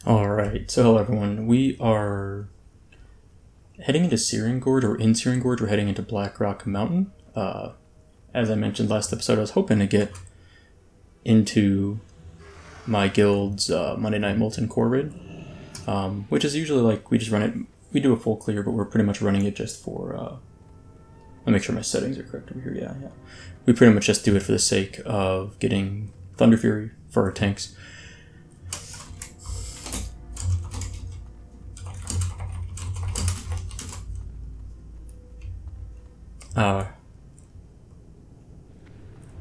Alright, so hello everyone. We are heading into Searing Gorge, or in Searing Gorge, we're heading into Blackrock Mountain. As I mentioned last episode, I was hoping to get into my guild's Monday Night Molten Core raid, which is usually like, we just run it, we do a full clear, but we're pretty much running it just for, I'll make sure my settings are correct over here, yeah. We pretty much just do it for the sake of getting Thunder Fury for our tanks.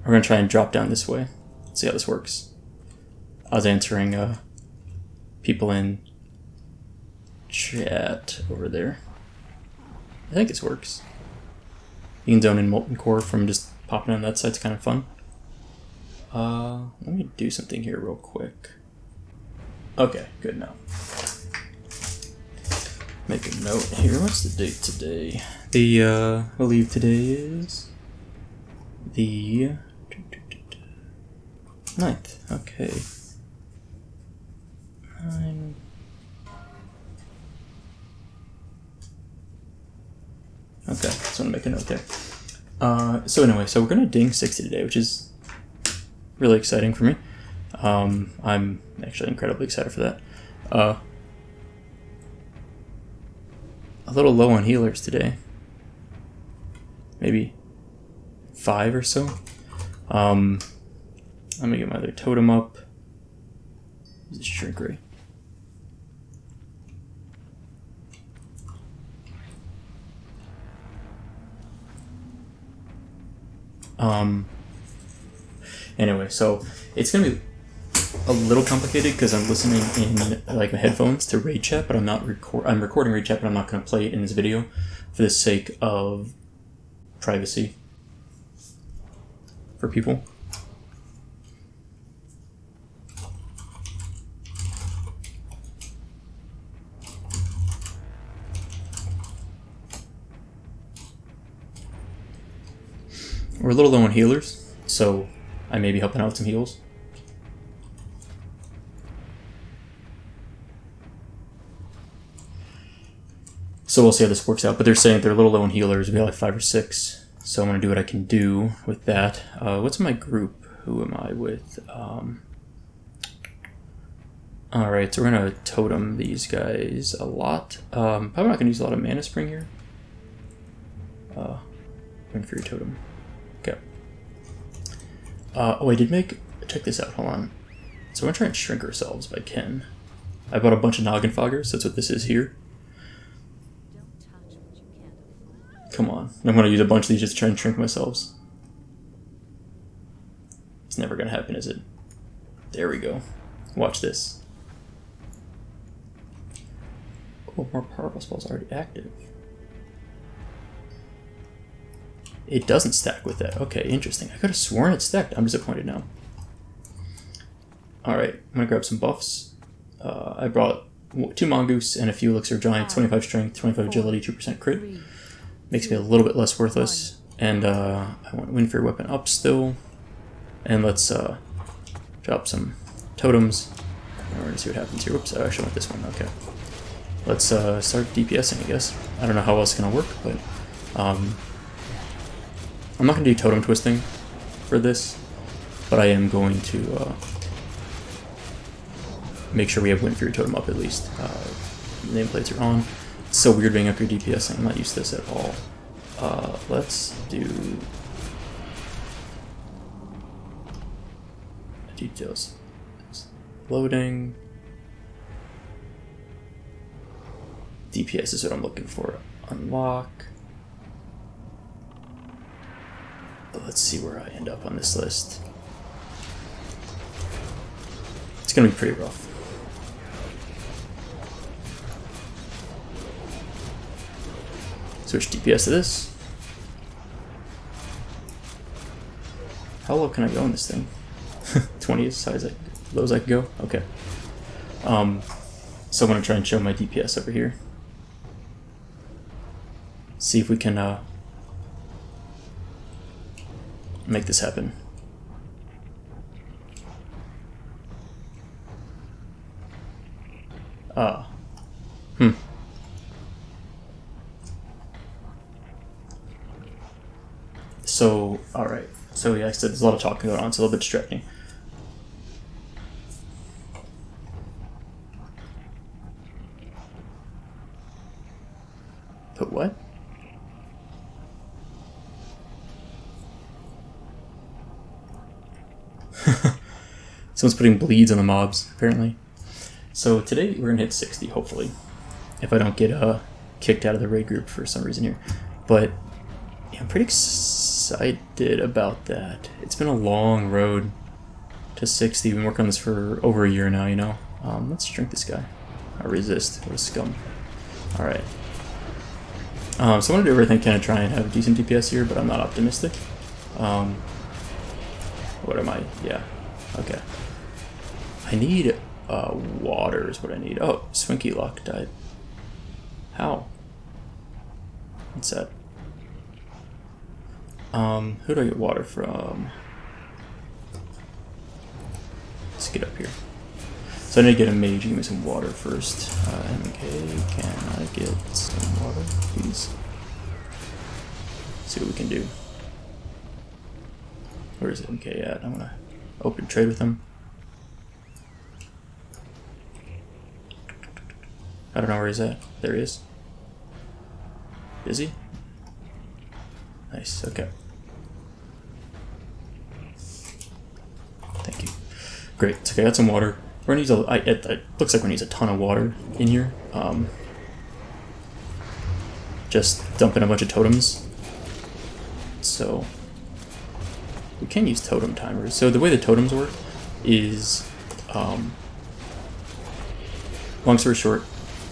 We're going to try and drop down this way. See how this works. I was answering people in chat over there. I think this works. You can zone in Molten Core from just popping on that side. It's kind of fun. Let me do something here real quick. Okay, good now. Make a note here. What's the date today? I believe today is the 9th. Okay. 9. Okay, just want to make a note there. So anyway, so we're gonna ding 60 today, which is really exciting for me. I'm actually incredibly excited for that. A little low on healers today. Maybe 5 or so. Let me get my other totem up. This is shrink ray. Anyway, so it's gonna be a little complicated because I'm listening in like my headphones to raid chat, but I'm recording raid chat, but I'm not gonna play it in this video for the sake of privacy for people. We're a little low on healers, so I may be helping out with some heals. So we'll see how this works out, but they're saying they're a little low on healers. We got like 5 or 6, so I'm going to do what I can do with that. What's my group? Who am I with? Alright, so we're going to totem these guys a lot. Probably not going to use a lot of mana spring here. Run for your totem. Okay. Oh, I did check this out, hold on. So we're going to try and shrink ourselves if I can. I bought a bunch of noggin foggers, so that's what this is here. Come on. I'm going to use a bunch of these just to try and shrink myself. It's never going to happen, is it? There we go. Watch this. Oh, more powerful spells already active. It doesn't stack with that. Okay, interesting. I could have sworn it stacked. I'm disappointed now. Alright, I'm going to grab some buffs. I brought 2 mongoose and a few elixir giant, 25 strength, 25 agility, 2% crit. Makes me a little bit less worthless. And I want Wind Fury weapon up still. And let's drop some totems. We're going to see what happens here. Whoops, I actually want this one. Okay. Let's start DPSing, I guess. I don't know how else it's going to work, but I'm not going to do totem twisting for this, but I am going to make sure we have Wind Fury totem up at least. Nameplates are on. It's so weird being up your DPSing. I'm not used to this at all. Let's do details. Loading. DPS is what I'm looking for. Unlock. But let's see where I end up on this list. It's gonna be pretty rough. Switch DPS to this. How low can I go in this thing? 20 is as low as I can go? Okay. So I'm gonna try and show my DPS over here. See if we can make this happen. So, alright. So yeah, I said there's a lot of talking going on, it's a little bit distracting. Put what? Someone's putting bleeds on the mobs, apparently. So today we're gonna hit 60, hopefully. If I don't get kicked out of the raid group for some reason here. But yeah, I'm pretty excited about that. It's been a long road to 60. We've been working on this for over a year now, you know. Let's drink this guy. I resist. What a scum. Alright. So I'm gonna do everything I can to try and have a decent DPS here, but I'm not optimistic. What am I? Yeah. Okay. I need water is what I need. Oh, Swinky Lock died. How? What's that? Who do I get water from? Let's get up here. So I need to get a mage. Give me some water first. MK, can I get some water, please? See what we can do. Where is MK at? I'm gonna open trade with him. I don't know where he's at. There he is. Is he? Nice, okay. Thank you. Great, so okay, I got some water. We're gonna use it looks like we're gonna use a ton of water in here. Just dump in a bunch of totems. So we can use totem timers. So the way the totems work is, long story short,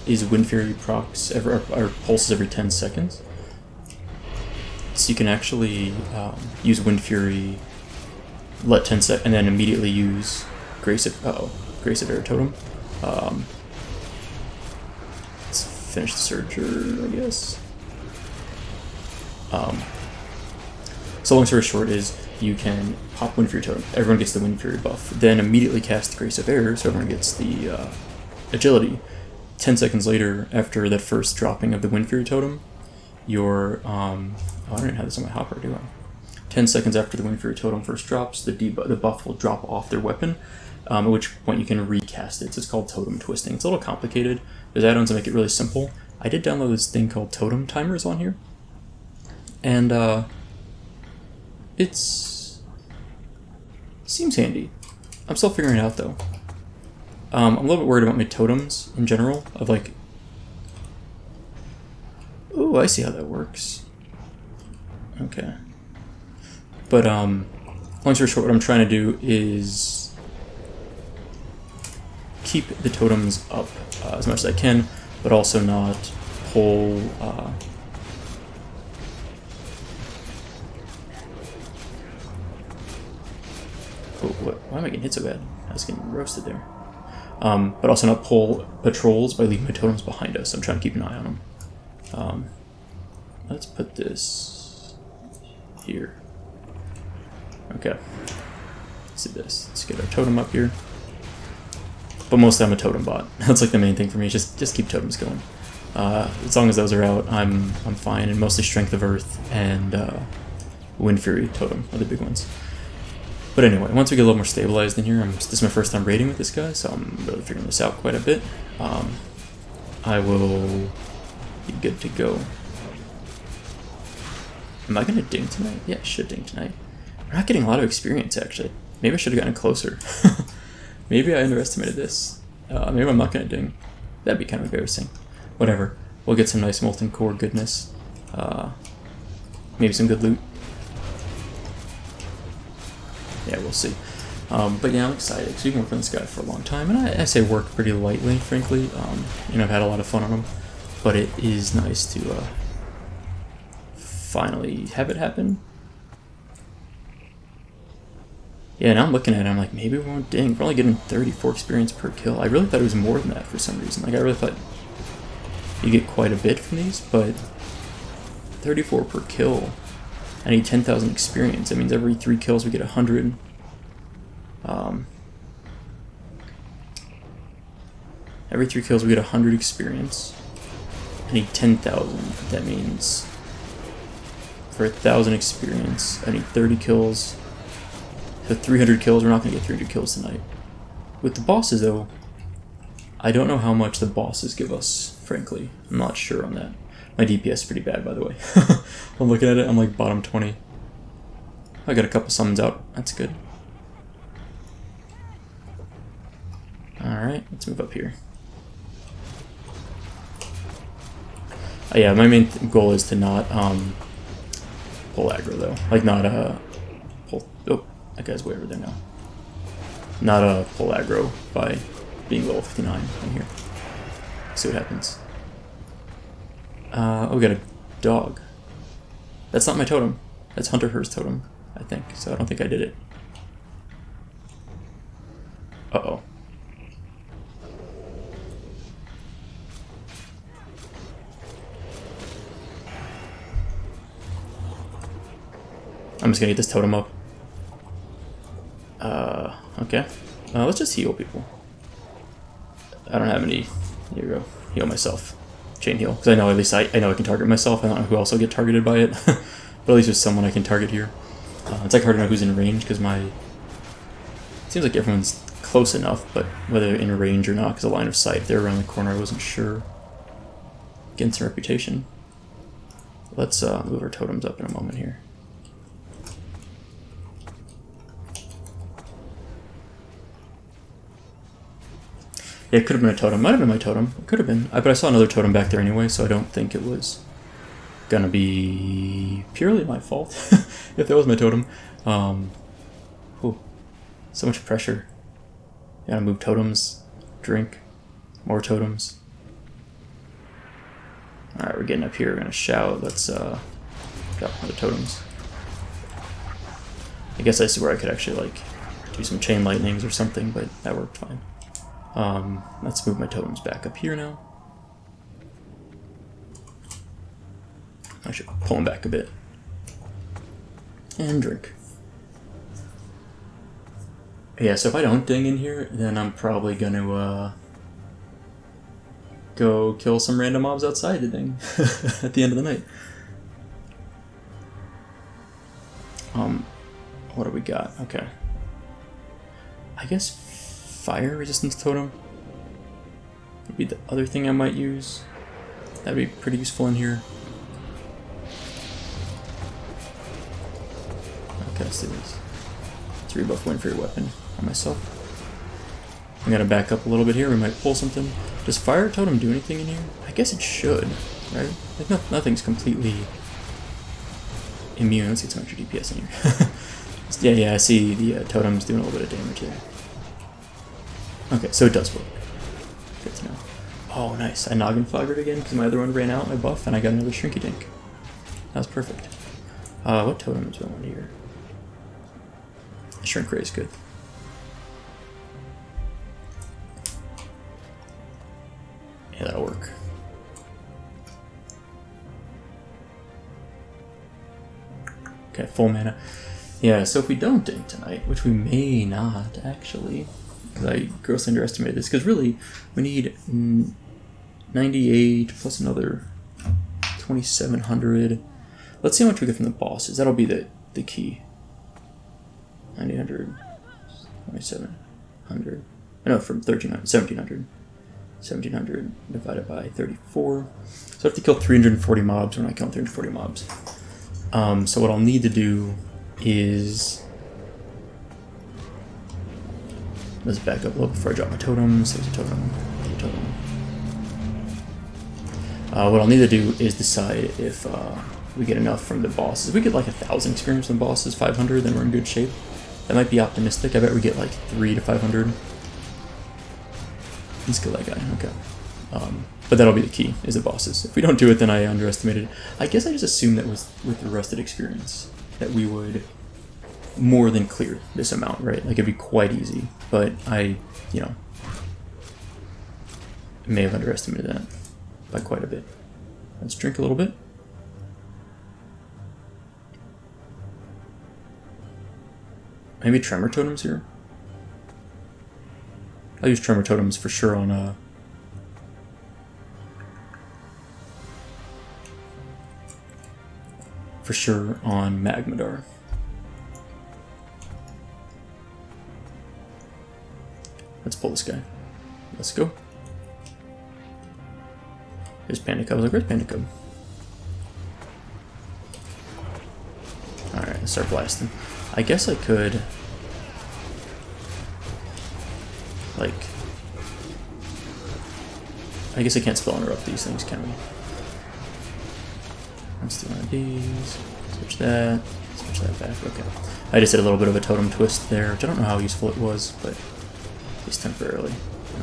is Wind Fury procs or pulses every 10 seconds. So you can actually use Wind Fury, let 10 seconds, and then immediately use Grace of Air Totem. Let's finish the Surger, I guess. So long story short is you can pop Wind Fury Totem. Everyone gets the Wind Fury buff. Then immediately cast Grace of Air, so everyone gets the agility. 10 seconds later, after the first dropping of the Wind Fury Totem, your oh, I don't even have this on my hopper, do I? 10 seconds after the Wind Fury Totem first drops, the buff will drop off their weapon, at which point you can recast it. So it's called totem twisting. It's a little complicated. There's add-ons that make it really simple. I did download this thing called Totem Timers on here, and it seems handy. I'm still figuring it out though. I'm a little bit worried about my totems in general, of like, ooh, I see how that works. Okay. But, long story short, what I'm trying to do is keep the totems up as much as I can, but also not pull, why am I getting hit so bad? I was getting roasted there. But also not pull patrols by leaving my totems behind us. I'm trying to keep an eye on them. Let's put this here. Okay. Let's do this. Let's get our totem up here. But mostly I'm a totem bot. That's like the main thing for me. Just keep totems going. As long as those are out, I'm fine. And mostly Strength of Earth and Wind Fury Totem are the big ones. But anyway, once we get a little more stabilized in here, this is my first time raiding with this guy, so I'm really figuring this out quite a bit. I will be good to go. Am I going to ding tonight? Yeah, I should ding tonight. We're not getting a lot of experience, actually. Maybe I should have gotten closer. Maybe I underestimated this. Maybe I'm not going to ding. That'd be kind of embarrassing. Whatever. We'll get some nice Molten Core goodness. Maybe some good loot. Yeah, we'll see. But yeah, I'm excited because we've been working on this guy for a long time, and I say work pretty lightly, frankly. I've had a lot of fun on him, but it is nice to finally have it happen. Yeah, now I'm looking at it, I'm like, maybe we won't ding. We're only getting 34 experience per kill. I really thought it was more than that for some reason. Like, I really thought you get quite a bit from these, but 34 per kill. I need 10,000 experience. That means every 3 kills we get 100. Every 3 kills we get 100 experience. I need 10,000. That means for 1,000 experience, I need 30 kills. So 300 kills, we're not going to get 300 kills tonight. With the bosses though, I don't know how much the bosses give us, frankly. I'm not sure on that. My DPS is pretty bad, by the way. I'm looking at it, I'm like bottom 20. I got a couple summons out, that's good. Alright, let's move up here. Yeah, my main goal is to not pull aggro though. Like not pull, oh, that guy's way over there now. Not pull aggro by being level 59 in here. See what happens. Oh, we got a dog. That's not my totem. That's Hunter Hear's totem, I think. So I don't think I did it. Uh-oh. I'm just gonna get this totem up. Okay. Let's just heal people. I don't have any. Here we go. Heal myself. Chain heal. Because I know at least I know I can target myself. I don't know who else will get targeted by it. But at least there's someone I can target here. It's like hard to know who's in range because my... It seems like everyone's close enough, but whether in range or not, because a line of sight, if they're around the corner, I wasn't sure. Getting some reputation. Let's move our totems up in a moment here. Yeah, it could have been a totem. Might have been my totem. It could have been. But I saw another totem back there anyway, so I don't think it was gonna be purely my fault if that was my totem. Ooh, so much pressure. Gotta move totems, drink, more totems. Alright, we're getting up here. We're gonna shout. Let's drop one of the totems. I guess I see where I could actually like do some chain lightnings or something, but that worked fine. Let's move my totems back up here now. I should pull them back a bit. And drink. Yeah, so if I don't ding in here, then I'm probably gonna go kill some random mobs outside the ding at the end of the night. What do we got? Okay. I guess fire resistance totem would be the other thing I might use. That'd be pretty useful in here. Okay, let's do this. 3 buff win for your weapon on myself. I'm gonna back up a little bit here. We might pull something. Does fire totem do anything in here? I guess it should, right? Like nothing's completely immune. Let's get some extra DPS in here. yeah, I see the totem's doing a little bit of damage there. Okay, so it does work. Good to know. Oh, nice. I noggin flaggered again because my other one ran out, my buff, and I got another shrinky dink. That was perfect. What totem is going here? Shrink ray is good. Yeah, that'll work. Okay, full mana. Yeah, so if we don't ding tonight, which we may not actually, because I grossly underestimated this, because really we need 98 plus another 2,700. Let's see how much we get from the bosses. That'll be the key. 9,800, 2,700. No, from 1,300, 1,700. 1,700 divided by 34. So I have to kill 340 mobs when I kill 340 mobs. So what I'll need to do is... Let's back up a little before I drop my totems. There's a totem. There's a totem. What I'll need to do is decide if we get enough from the bosses. If we get like 1,000 experience from the bosses, 500, then we're in good shape. That might be optimistic. I bet we get like 300 to 500. Let's kill that guy. Okay. But that'll be the key, is the bosses. If we don't do it, then I underestimated it. I guess I just assumed that with the rested experience that we would more than clear this amount, right? Like it'd be quite easy. But I, may have underestimated that by quite a bit. Let's drink a little bit. Maybe tremor totems here. I'll use tremor totems for sure on for sure on Magmadar. Let's pull this guy. Let's go. There's Panda Cub. I was like, where's Panda Cub? Alright, let's start blasting. I guess I could... like... I guess I can't spell interrupt these things, can we? Let's do one of these. Switch that back. Okay. I just did a little bit of a totem twist there, which I don't know how useful it was, but at least temporarily.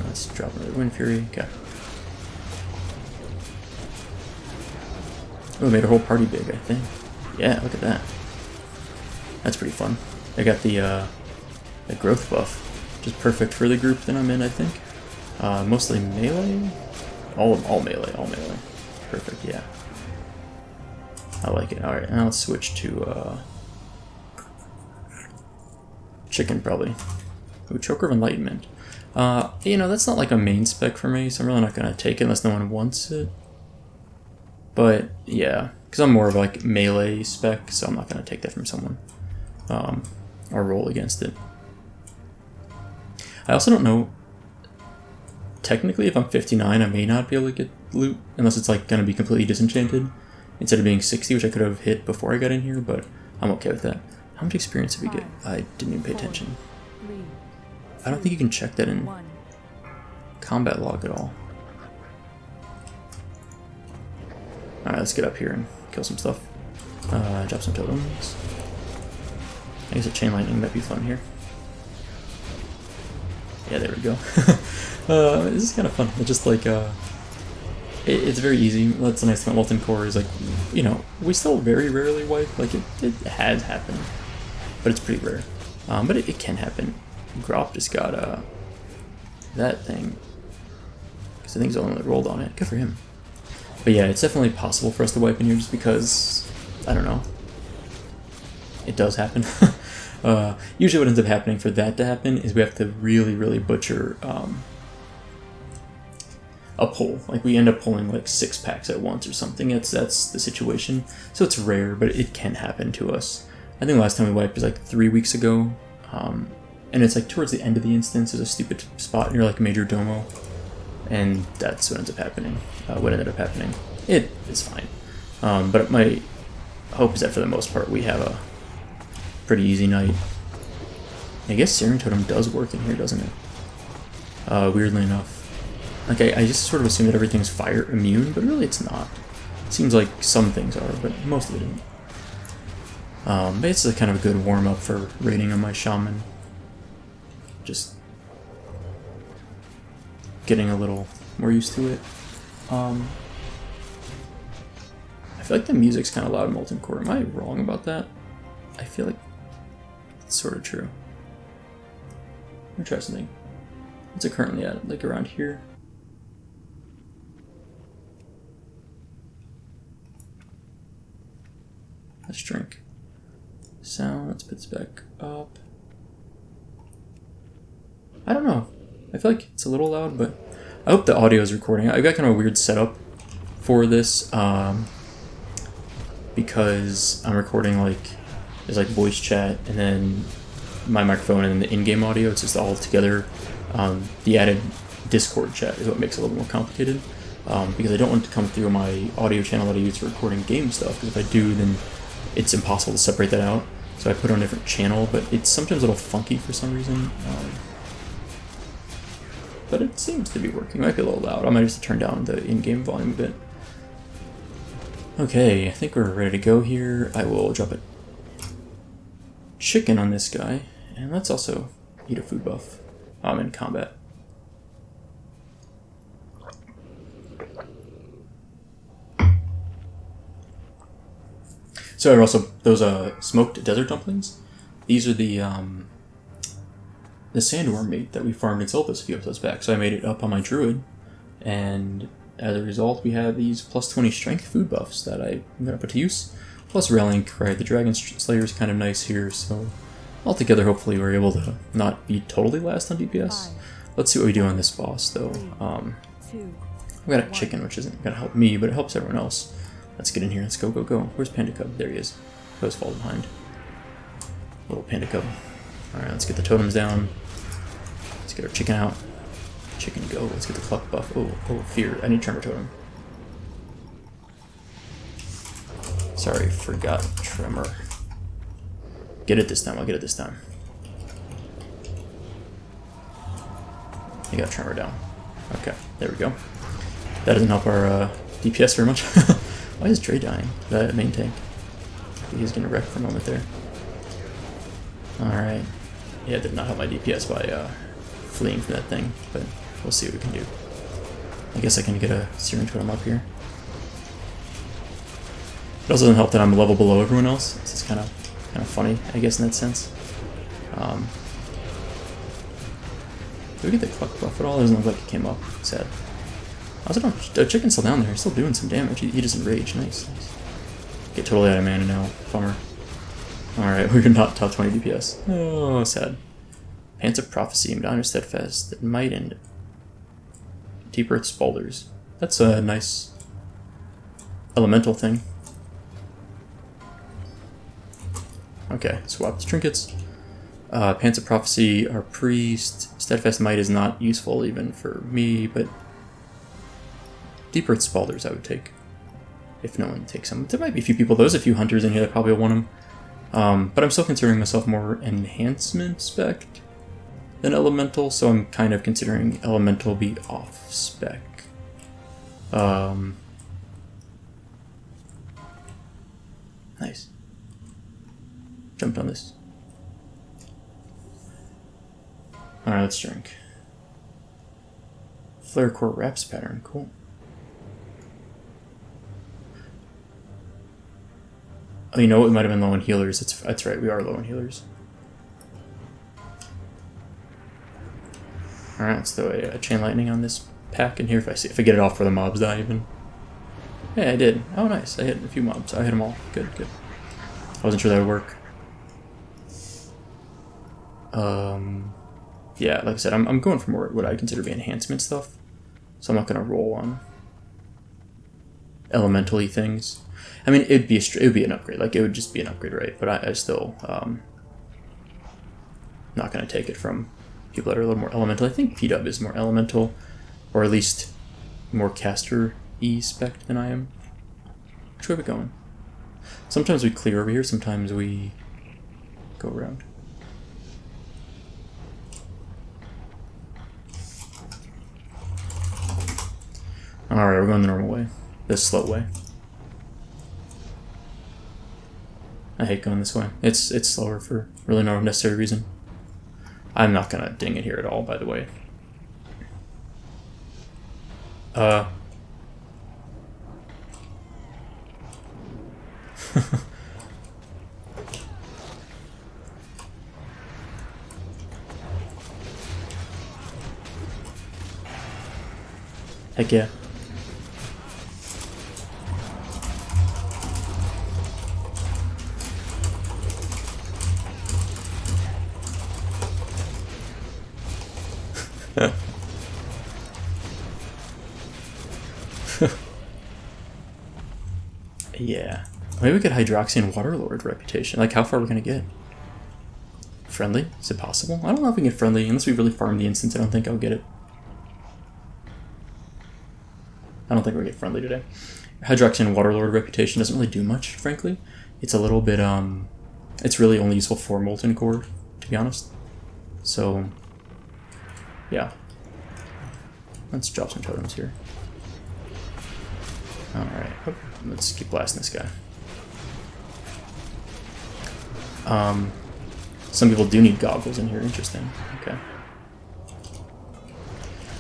Let's drop another Wind Fury. Okay. Oh, it made our whole party big, I think. Yeah, look at that. That's pretty fun. I got the growth buff, which is perfect for the group that I'm in, I think. Mostly melee? All melee. Perfect, yeah. I like it. Alright, now let's switch to chicken, probably. Ooh, Choker of Enlightenment. You know, that's not like a main spec for me, so I'm really not going to take it unless no one wants it. But, yeah, because I'm more of like melee spec, so I'm not going to take that from someone. Or roll against it. I also don't know, technically if I'm 59, I may not be able to get loot, unless it's like going to be completely disenchanted, instead of being 60, which I could have hit before I got in here, but I'm okay with that. How much experience did we get? I didn't even pay attention. I don't think you can check that in combat log at all. Alright, let's get up here and kill some stuff. Drop some totems. I guess a chain lightning might be fun here. Yeah, there we go. This is kind of fun. It's just like, it's very easy. That's the nice thing about Molten Core is like, you know, we still very rarely wipe. Like, it has happened, but it's pretty rare. But it can happen. Grop just got, that thing. Because I think he's the only one that rolled on it. Good for him. But yeah, it's definitely possible for us to wipe in here just because, I don't know, it does happen. Usually what ends up happening for that to happen is we have to really, really butcher a pull. Like we end up pulling like 6 packs at once or something. That's the situation. So it's rare, but it can happen to us. I think the last time we wiped was like 3 weeks ago. And it's like towards the end of the instance, there's a stupid spot near like Major Domo. And that's what ends up happening. What ended up happening. It is fine. But my hope is that for the most part we have a pretty easy night. I guess Searing Totem does work in here, doesn't it? Weirdly enough. Like I just sort of assume that everything's fire immune, but really it's not. It seems like some things are, but most of it isn't. But it's a kind of a good warm-up for raiding on my Shaman. Just getting a little more used to it. I feel like the music's kind of loud in Molten Core. Am I wrong about that? I feel like it's sort of true. Interesting. What's it currently at? Like around here? Let's drink. Sound, let's put this back up. I don't know. I feel like it's a little loud, but I hope the audio is recording. I've got kind of a weird setup for this because I'm recording like there's like voice chat and then my microphone and then the in-game audio. It's just all together. The added Discord chat is what makes it a little more complicated because I don't want it to come through my audio channel that I use for recording game stuff, because if I do, then it's impossible to separate that out. So I put it on a different channel, but it's sometimes a little funky for some reason. But it seems to be working. It might be a little loud. I might just turn down the in-game volume a bit. Okay, I think we're ready to go here. I will drop a chicken on this guy, and let's also eat a food buff. I'm in combat. So also those smoked desert dumplings. These are the sandworm meat that we farmed in Sulpus a few episodes back. So I made it up on my druid, and as a result, we have these plus 20 strength food buffs that I'm gonna put to use. Plus Rallying Cry. The Dragon Slayer is kind of nice here, so altogether, hopefully, we're able to not be totally last on DPS. Let's see what we do on this boss, though. We got a chicken, which isn't gonna help me, but it helps everyone else. Let's get in here. Let's go, go, go. Where's Panda Cub? There he is. He was falling behind. Little Panda Cub. Alright, let's get the totems down. Let's get our chicken out. Chicken go. Let's get the cluck buff. Oh, fear. I need Tremor Totem. Sorry, forgot Tremor. Get it this time. I'll get it this time. You got Tremor down. Okay, there we go. That doesn't help our DPS very much. Why is Dre dying? That main tank. He's getting wrecked for a moment there. Alright. Yeah, it did not help my DPS by fleeing from that thing, but we'll see what we can do. I guess I can get a Searing Totem up here. It also doesn't help that I'm a level below everyone else. This is kind of funny, I guess, in that sense. Did we get the cluck buff at all? It doesn't look like it came up. Sad. Also, the chicken's still down there. He's still doing some damage. He doesn't rage. Nice, nice. Get totally out of mana now. Bummer. Alright, we're not top 20 DPS. Oh, sad. Pants of Prophecy, Medallion of Steadfast, that might end. Deep Earth Spaulders. That's a nice elemental thing. Okay, swap the trinkets. Pants of Prophecy, our priest. Steadfast Might is not useful even for me, but Deep Earth Spaulders I would take. If no one takes them. There might be a few people. There's a few hunters in here that probably will want them. But I'm still considering myself more Enhancement spec than Elemental, so I'm kind of considering Elemental be off spec. Nice. Jumped on this. Alright, let's drink. Flare Core Wraps pattern, cool. Oh, you know what? We might have been low on healers. That's right, we are low on healers. Alright, let's throw a Chain Lightning on this pack in here if I get it off where the mobs die even. Yeah, I did. Oh, nice. I hit a few mobs. I hit them all. Good, good. I wasn't sure that would work. Yeah, like I said, I'm going for more what I consider to be enhancement stuff. So I'm not going to roll on elementally things. I mean, it would be an upgrade. Like, it would just be an upgrade, right? But I still not going to take it from people that are a little more elemental. I think P-Dub is more elemental, or at least more caster-y spec than I am. Which way are we going? Sometimes we clear over here, sometimes we go around. Alright, we're going the normal way. The slow way. I hate going this way. It's slower for really no necessary reason. I'm not gonna ding it here at all, by the way. Heck yeah. Yeah. Maybe we get Hydroxian Waterlord reputation. Like, how far are we gonna get? Friendly? Is it possible? I don't know if we can get friendly. Unless we really farm the instance, I don't think I'll get it. I don't think we'll get friendly today. Hydroxian Waterlord reputation doesn't really do much, frankly. It's a little bit, it's really only useful for Molten Core, to be honest. So, yeah. Let's drop some totems here. Alright, let's keep blasting this guy. Some people do need goggles in here, interesting. Okay.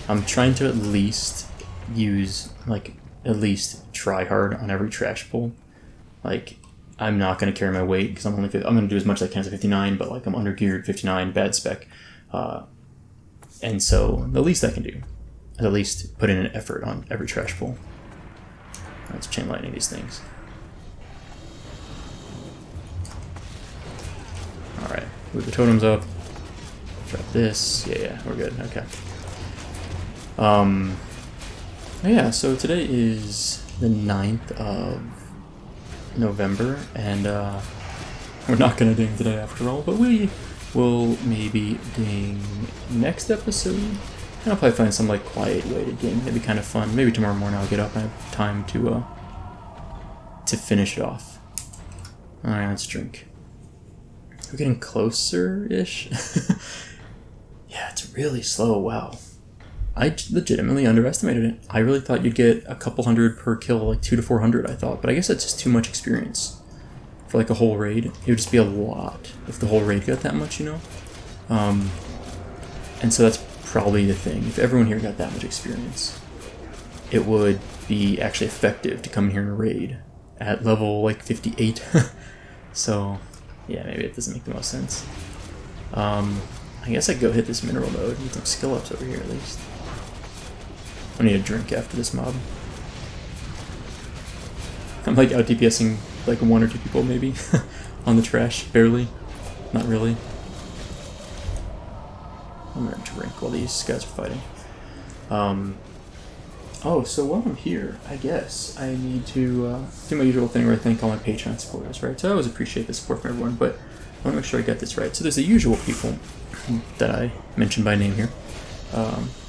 I'm trying to at least use, like, at least try hard on every trash pull. Like, I'm not going to carry my weight, because I'm going to do as much as I can as a 59, but, like, I'm under geared, 59, bad spec. And so, the least I can do is at least put in an effort on every trash pull. Let's Chain Lightning these things. Alright, move the totems up. Drop this. Yeah, we're good. Okay. Yeah, so today is the 9th of November, and we're not gonna ding today after all, but we will maybe ding next episode. And I'll probably find some like quiet way to ding. It'd be kind of fun. Maybe tomorrow morning I'll get up and have time to finish it off. Alright, let's drink. We're getting closer-ish. Yeah, it's really slow. Wow. I legitimately underestimated it. I really thought you'd get a couple hundred per kill, like 200 to 400, I thought. But I guess that's just too much experience for like a whole raid. It would just be a lot if the whole raid got that much, you know? And so that's probably the thing. If everyone here got that much experience, it would be actually effective to come here and raid at level like 58. So, yeah, maybe it doesn't make the most sense. I guess I'd go hit this mineral node. Get some skill ups over here at least. I need a drink after this mob. I'm like out DPSing like 1 or 2 people maybe on the trash, barely, not really. I'm gonna drink while these guys are fighting. Oh, so while I'm here, I guess I need to do my usual thing where I thank all my Patreon supporters, right? So I always appreciate the support from everyone, but I want to make sure I get this right. So there's the usual people that I mentioned by name here.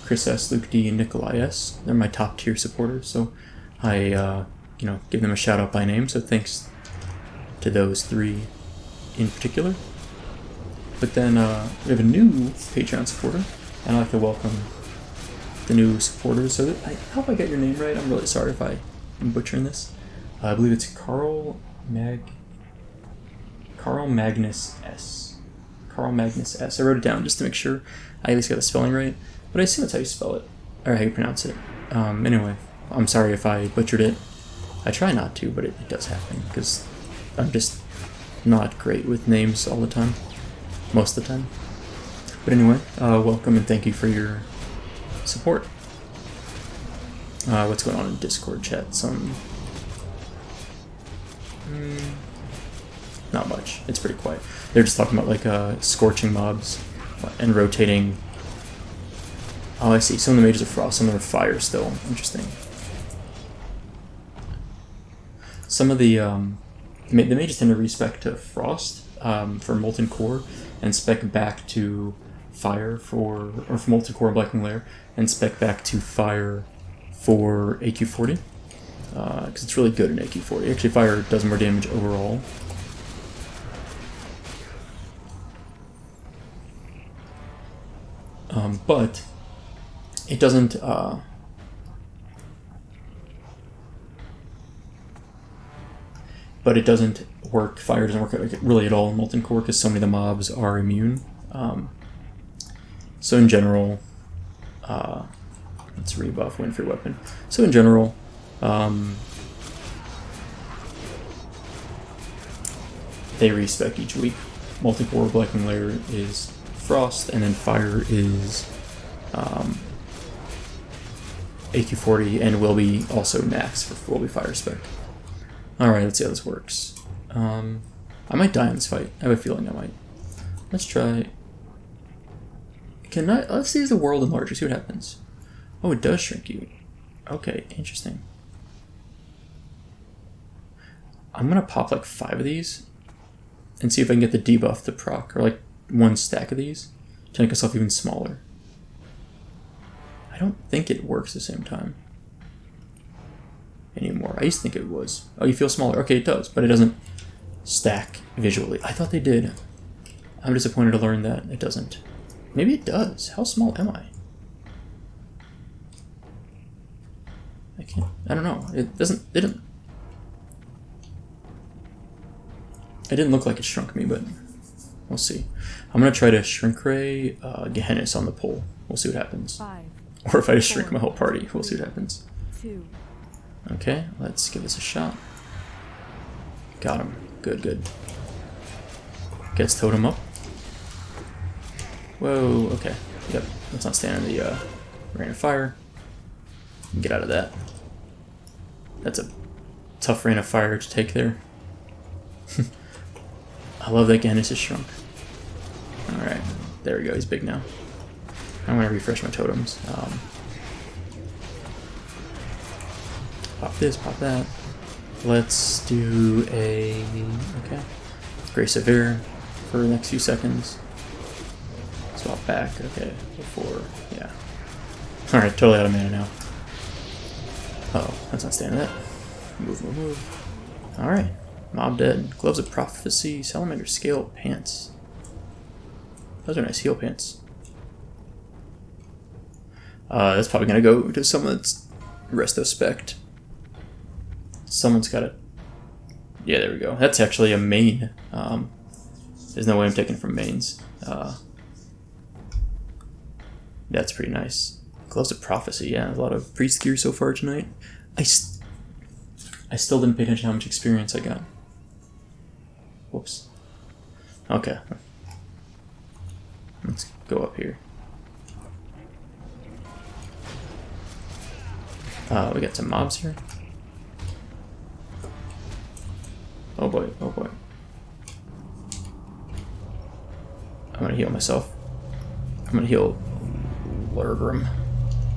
Chris S, Luke D, and Nikolai S. They're my top tier supporters, so I, give them a shout out by name. So thanks to those 3 in particular. But then we have a new Patreon supporter, and I'd like to welcome the new supporters. So I hope I got your name right. I'm really sorry if I'm butchering this. I believe it's Carl Magnus S. Carl Magnus S. I wrote it down just to make sure I at least got the spelling right, but I assume that's how you spell it, or how you pronounce it. Anyway, I'm sorry if I butchered it. I try not to, but it does happen, because I'm just not great with names all the time. Most of the time. But anyway, welcome and thank you for your support. What's going on in Discord chat? Not much. It's pretty quiet. They're just talking about like scorching mobs and rotating. Oh, I see. Some of the mages are frost, some of them are fire still. Interesting. Some of the mages tend to respec to frost for Molten Core, and spec back to fire for Molten Core and Blackwing Lair, and spec back to fire for AQ40, because it's really good in AQ40. Actually, fire does more damage overall. But it doesn't work. Fire doesn't work really at all in Molten Core because so many of the mobs are immune. So in general, let's rebuff Win Free Weapon. So in general, they respec each week. Molten Core Blackwing Lair is frost, and then fire is AQ40, and will be also Nax for will be fire spec. Alright, let's see how this works. I might die in this fight. I have a feeling I might. Let's try. Let's see as the world enlarges, see what happens. Oh, it does shrink you. Okay, interesting. I'm gonna pop like 5 of these and see if I can get the debuff to proc, or like 1 stack of these to make myself even smaller. I don't think it works the same time anymore. I used to think it was. Oh, you feel smaller. Okay, it does, but it doesn't stack visually. I thought they did. I'm disappointed to learn that it doesn't. Maybe it does. How small am I? I can't. I don't know. It doesn't. It didn't look like it shrunk me, but we'll see. I'm gonna try to shrink ray Gehennis on the pole. We'll see what happens. 5, Or if I just shrink my whole party, we'll see what happens. 2. Okay, let's give this a shot. Got him. Good, good. Gets Totem up. Whoa, okay. Yep, let's not stand in the rain of fire. Get out of that. That's a tough rain of fire to take there. I love that Gehennis is shrunk. Alright, there we go, he's big now. I'm gonna refresh my totems. Pop this, pop that. Let's do a... okay. Grace of Air for the next few seconds. Swap back, okay, before, yeah. Alright, totally out of mana now. Uh oh, that's not standing that. Move, move, move. Alright, mob dead. Gloves of Prophecy, Salamander Scale Pants. Those are nice heal pants. That's probably gonna go to someone that's resto-spec'd. Someone's got it. Yeah, there we go. That's actually a main. There's no way I'm taking it from mains. That's pretty nice. Gloves of Prophecy, yeah, a lot of priest gear so far tonight. I still didn't pay attention to how much experience I got. Whoops. Okay. Let's go up here. We got some mobs here. Oh boy, oh boy. I'm gonna heal myself. I'm gonna heal Lurgrim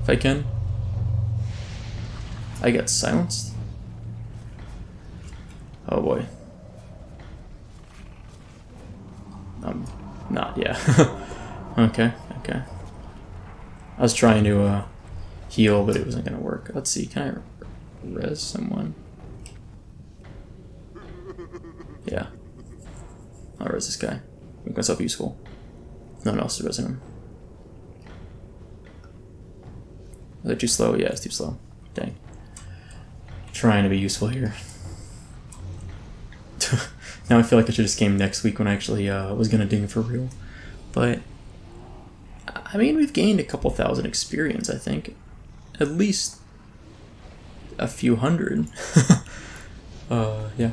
if I can. I got silenced. Oh boy. Not, yeah. Okay, okay. I was trying to heal, but it wasn't gonna work. Let's see, can I res someone? Yeah. I'll res this guy. Make myself useful. No one else is resing him. Is that too slow? Yeah, it's too slow. Dang. Trying to be useful here. Now I feel like I should just game next week when I actually was gonna ding for real. But I mean, we've gained a couple thousand experience, I think. At least a few hundred. Yeah.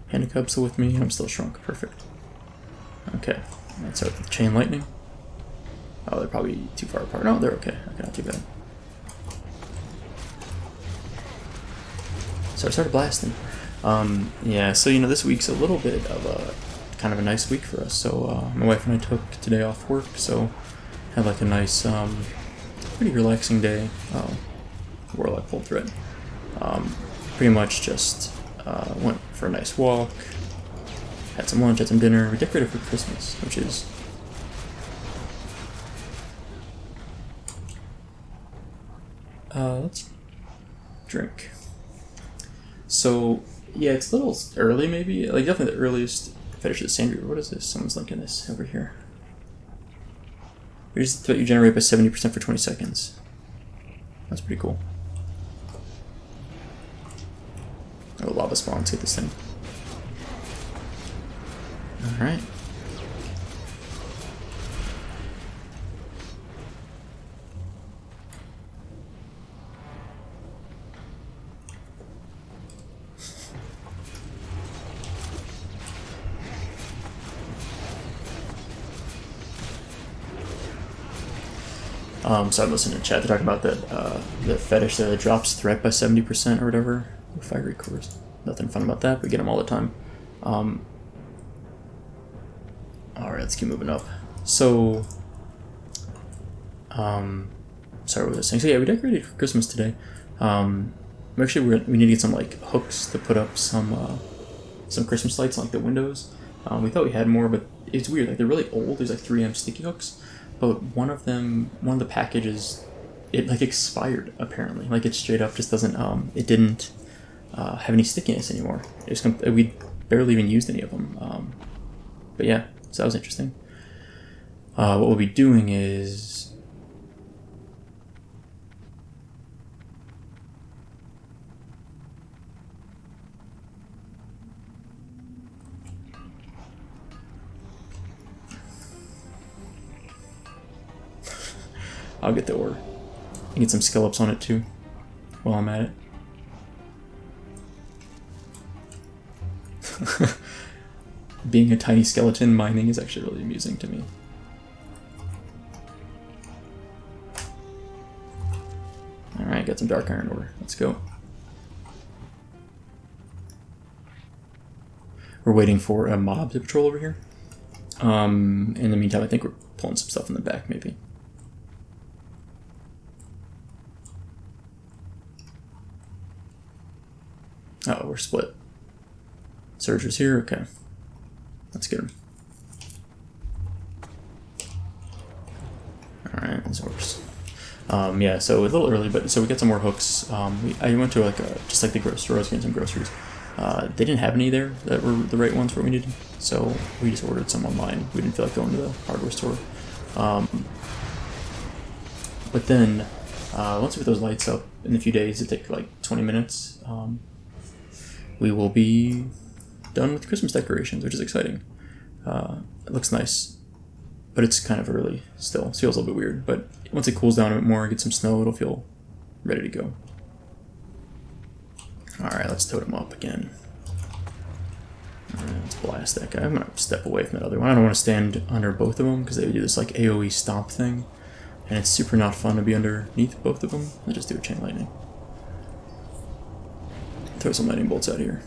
Handicap's still with me, and I'm still shrunk. Perfect. Okay, let's start with Chain Lightning. Oh, they're probably too far apart. No, they're okay. Okay, not too bad. So I started blasting. Yeah, so you know, this week's a little bit of a kind of a nice week for us. So my wife and I took today off work, so had like a nice, pretty relaxing day. Warlock pulled thread. Pretty much just went for a nice walk, had some lunch, had some dinner. We decorated for Christmas, which is let's drink. So yeah, it's a little early, maybe. Like definitely the earliest fetish of the Sandry. What is this? Someone's linking this over here. Here's the threat you generate by 70% for 20 seconds. That's pretty cool. Oh, lava spawn. Let's get this thing. Alright. So I'm listening to chat. They're talking about the fetish there that drops threat by 70% or whatever. Fiery cores. Nothing fun about that. We get them all the time. Alright, let's keep moving up. So, sorry, what was I saying? So yeah, we decorated for Christmas today. Actually, we need to get some like hooks to put up some Christmas lights on like the windows. We thought we had more, but it's weird. Like they're really old. There's like 3M sticky hooks, but one of the packages, it like expired apparently. Like it straight up just doesn't. It didn't have any stickiness anymore. It was we barely even used any of them. But yeah, so that was interesting. What we'll be doing is I'll get the ore and get some skill ups on it too while I'm at it. Being a tiny skeleton mining is actually really amusing to me. Alright, got some dark iron ore. Let's go. We're waiting for a mob to patrol over here. In the meantime, I think we're pulling some stuff in the back, maybe. Oh, we're split. Surger's here, okay. Let's get him. Alright, Zorks. Yeah, so a little early, but so we got some more hooks. I went to like just like the grocery store. I was getting some groceries. They didn't have any there that were the right ones for what we needed, so we just ordered some online. We didn't feel like going to the hardware store. But then once we put those lights up in a few days, it take like 20 minutes. We will be done with Christmas decorations, which is exciting. It looks nice, but it's kind of early still. It feels a little bit weird, but once it cools down a bit more and get some snow, it'll feel ready to go. Alright, let's totem up again. Let's blast that guy. I'm going to step away from that other one. I don't want to stand under both of them because they do this like AoE stomp thing, and it's super not fun to be underneath both of them. I'll just do a chain lightning. Throw some lightning bolts out here.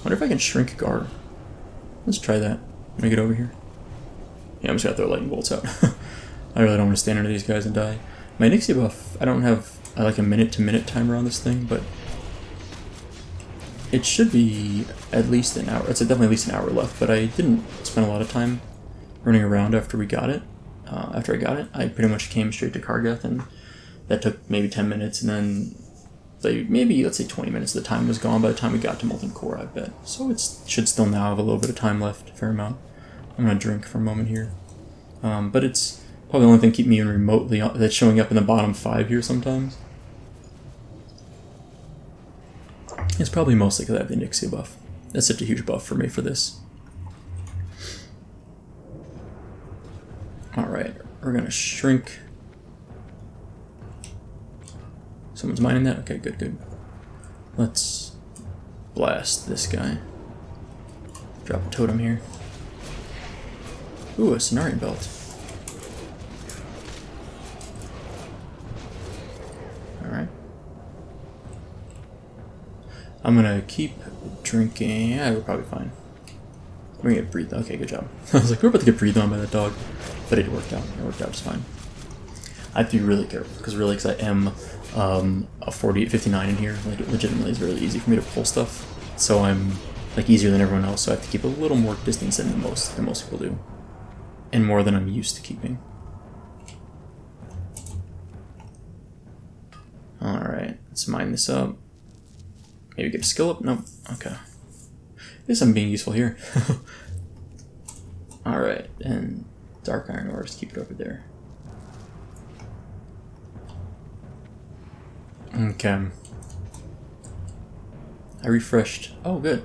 Wonder if I can shrink Gar. Let's try that. Let me get over here. Yeah, I'm just gonna throw lightning bolts out. I really don't want to stand under these guys and die. My Nixie buff, I like a minute-to-minute timer on this thing, but it should be at least an hour. It's definitely at least an hour left, but I didn't spend a lot of time running around after we got it. After I got it, I pretty much came straight to Kargath, and that took maybe 10 minutes, and then maybe, let's say 20 minutes of the time was gone by the time we got to Molten Core, I bet. So it should still now have a little bit of time left, a fair amount. I'm going to drink for a moment here. But it's probably the only thing keeping me even remotely that's showing up in the bottom 5 here sometimes. It's probably mostly because I have the Nixie buff. That's such a huge buff for me for this. Alright, we're going to shrink. Someone's mining that? Okay, good, good. Let's blast this guy. Drop a totem here. Ooh, a Cenarian belt. Alright. I'm gonna keep drinking. Yeah, we're probably fine. We're gonna get breathed on. Okay, good job. I was like, we're about to get breathed on by that dog. But it worked out. It worked out just fine. I have to be really careful, because I am a 58-59 in here. Like, it legitimately is really easy for me to pull stuff. So I'm, like, easier than everyone else, so I have to keep a little more distance than most people do. And more than I'm used to keeping. Alright, let's mine this up. Maybe get a skill up? Nope. Okay. I guess I'm being useful here. Alright, and Dark Iron ore, just keep it over there. Okay. I refreshed. Oh, good.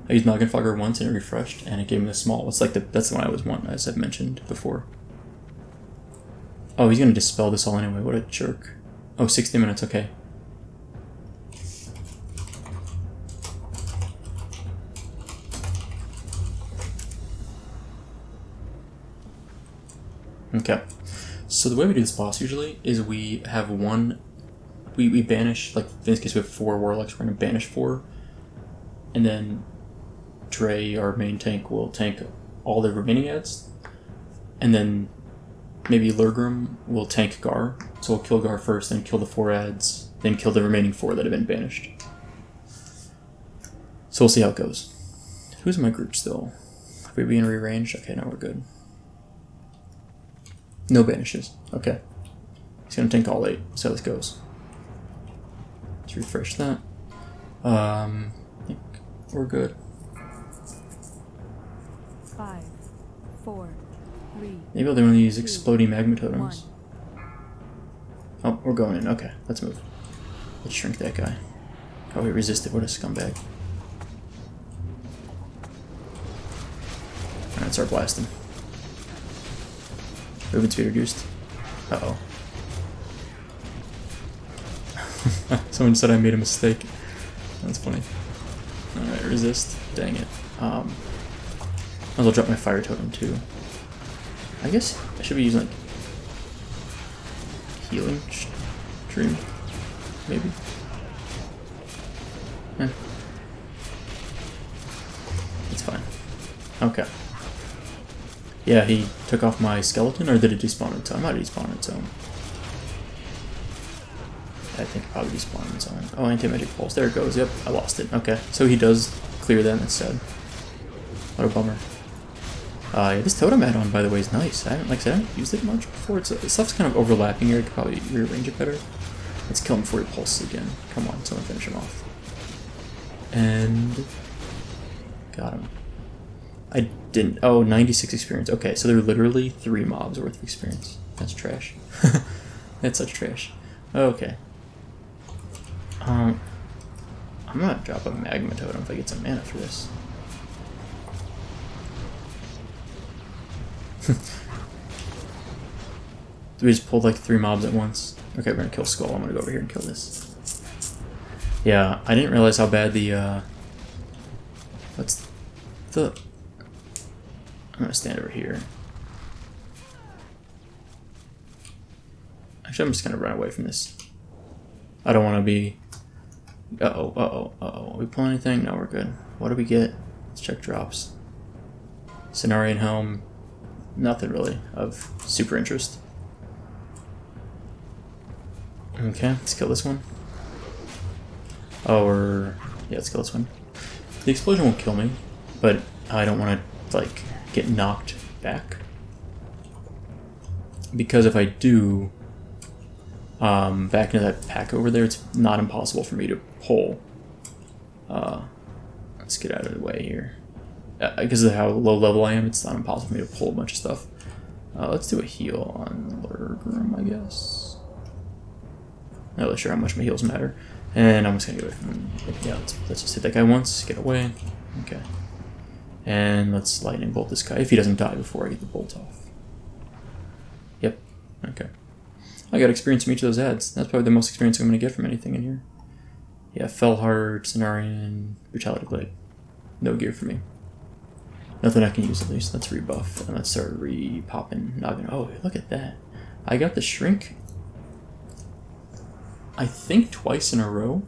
I used Magmadar once and it refreshed, and it gave me the small. It's like that's the one I was want, as I've mentioned before. Oh, he's gonna dispel this all anyway. What a jerk. Oh, 60 minutes. Okay. Okay. So the way we do this boss usually is we have one. We banish, like in this case we have 4 warlocks, we're going to banish 4, and then Dre, our main tank, will tank all the remaining ads, and then maybe Lurgrim will tank Gar, so we'll kill Gar first, then kill the 4 ads, then kill the remaining 4 that have been banished. So we'll see how it goes. Who's in my group still? Have we been rearranged? Okay, now we're good. No banishes. Okay. He's going to tank all 8, see how this goes. Let's refresh that. I think we're good. 5, 4, 3. Maybe I'll do one of these exploding magma totems. Oh, we're going in. Okay, let's move. Let's shrink that guy. Oh, he resisted. What a scumbag. Alright, let's start blasting. Movement speed reduced. Uh-oh. Someone said I made a mistake. That's funny. Alright, resist. Dang it. I'll drop my fire totem too. I guess I should be using like healing stream, maybe. It's fine. Okay. Yeah, he took off my skeleton, or did it despawn it? So I might have despawned it. So I think probably despawns on. Oh, anti-magic pulse. There it goes. Yep, I lost it. Okay, so he does clear that instead. What a bummer. Yeah, this totem add-on, by the way, is nice. I haven't used it much before. Stuff's kind of overlapping here. I could probably rearrange it better. Let's kill him before he pulses again. Come on, someone finish him off. And got him. I didn't. Oh, 96 experience. Okay, so they're literally 3 mobs worth of experience. That's trash. That's such trash. Okay. I'm gonna drop a magma totem if I get some mana for this. We just pulled like 3 mobs at once. Okay, we're gonna kill Skull. I'm gonna go over here and kill this. Yeah, I didn't realize how bad the what's the... I'm gonna stand over here. Actually, I'm just gonna run away from this. I don't want to be... Uh-oh, uh-oh, uh-oh. Are we pulling anything? No, we're good. What do we get? Let's check drops. Cenarian Helm. Nothing really of super interest. Okay, let's kill this one. Oh, yeah, let's kill this one. The explosion won't kill me, but I don't want to, like, get knocked back. Because if I do, back into that pack over there, it's not impossible for me to pull. Let's get out of the way here. Because of how low level I am, it's not impossible for me to pull a bunch of stuff. Let's do a heal on Lurgrim, I guess. Not really sure how much my heals matter. And I'm just gonna get away from him. Yeah, let's just hit that guy once, get away. Okay. And let's lightning bolt this guy if he doesn't die before I get the bolt off. Yep. Okay. I got experience from each of those ads. That's probably the most experience I'm gonna get from anything in here. Yeah, Fellheart, Cenarian, Brutality Blade. No gear for me. Nothing I can use at least. Let's rebuff and let's start re-popping Noggin. Oh, look at that. I got the shrink, I think, twice in a row.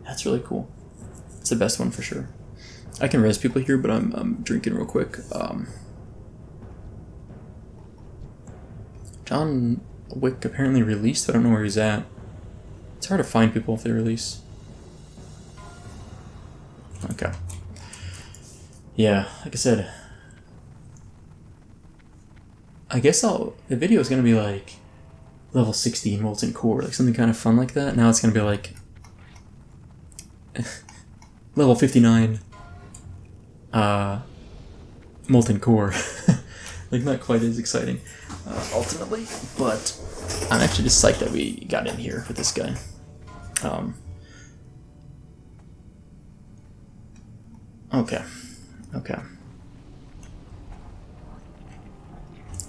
That's really cool. It's the best one for sure. I can res people here, but I'm drinking real quick. John Wick apparently released. I don't know where he's at. It's hard to find people if they release. Okay. Yeah, like I said, I guess the video is gonna be like level 60 Molten Core, like something kind of fun like that. Now it's gonna be like level 59 Molten Core. Like not quite as exciting ultimately, but I'm actually just psyched that we got in here with this guy. Okay.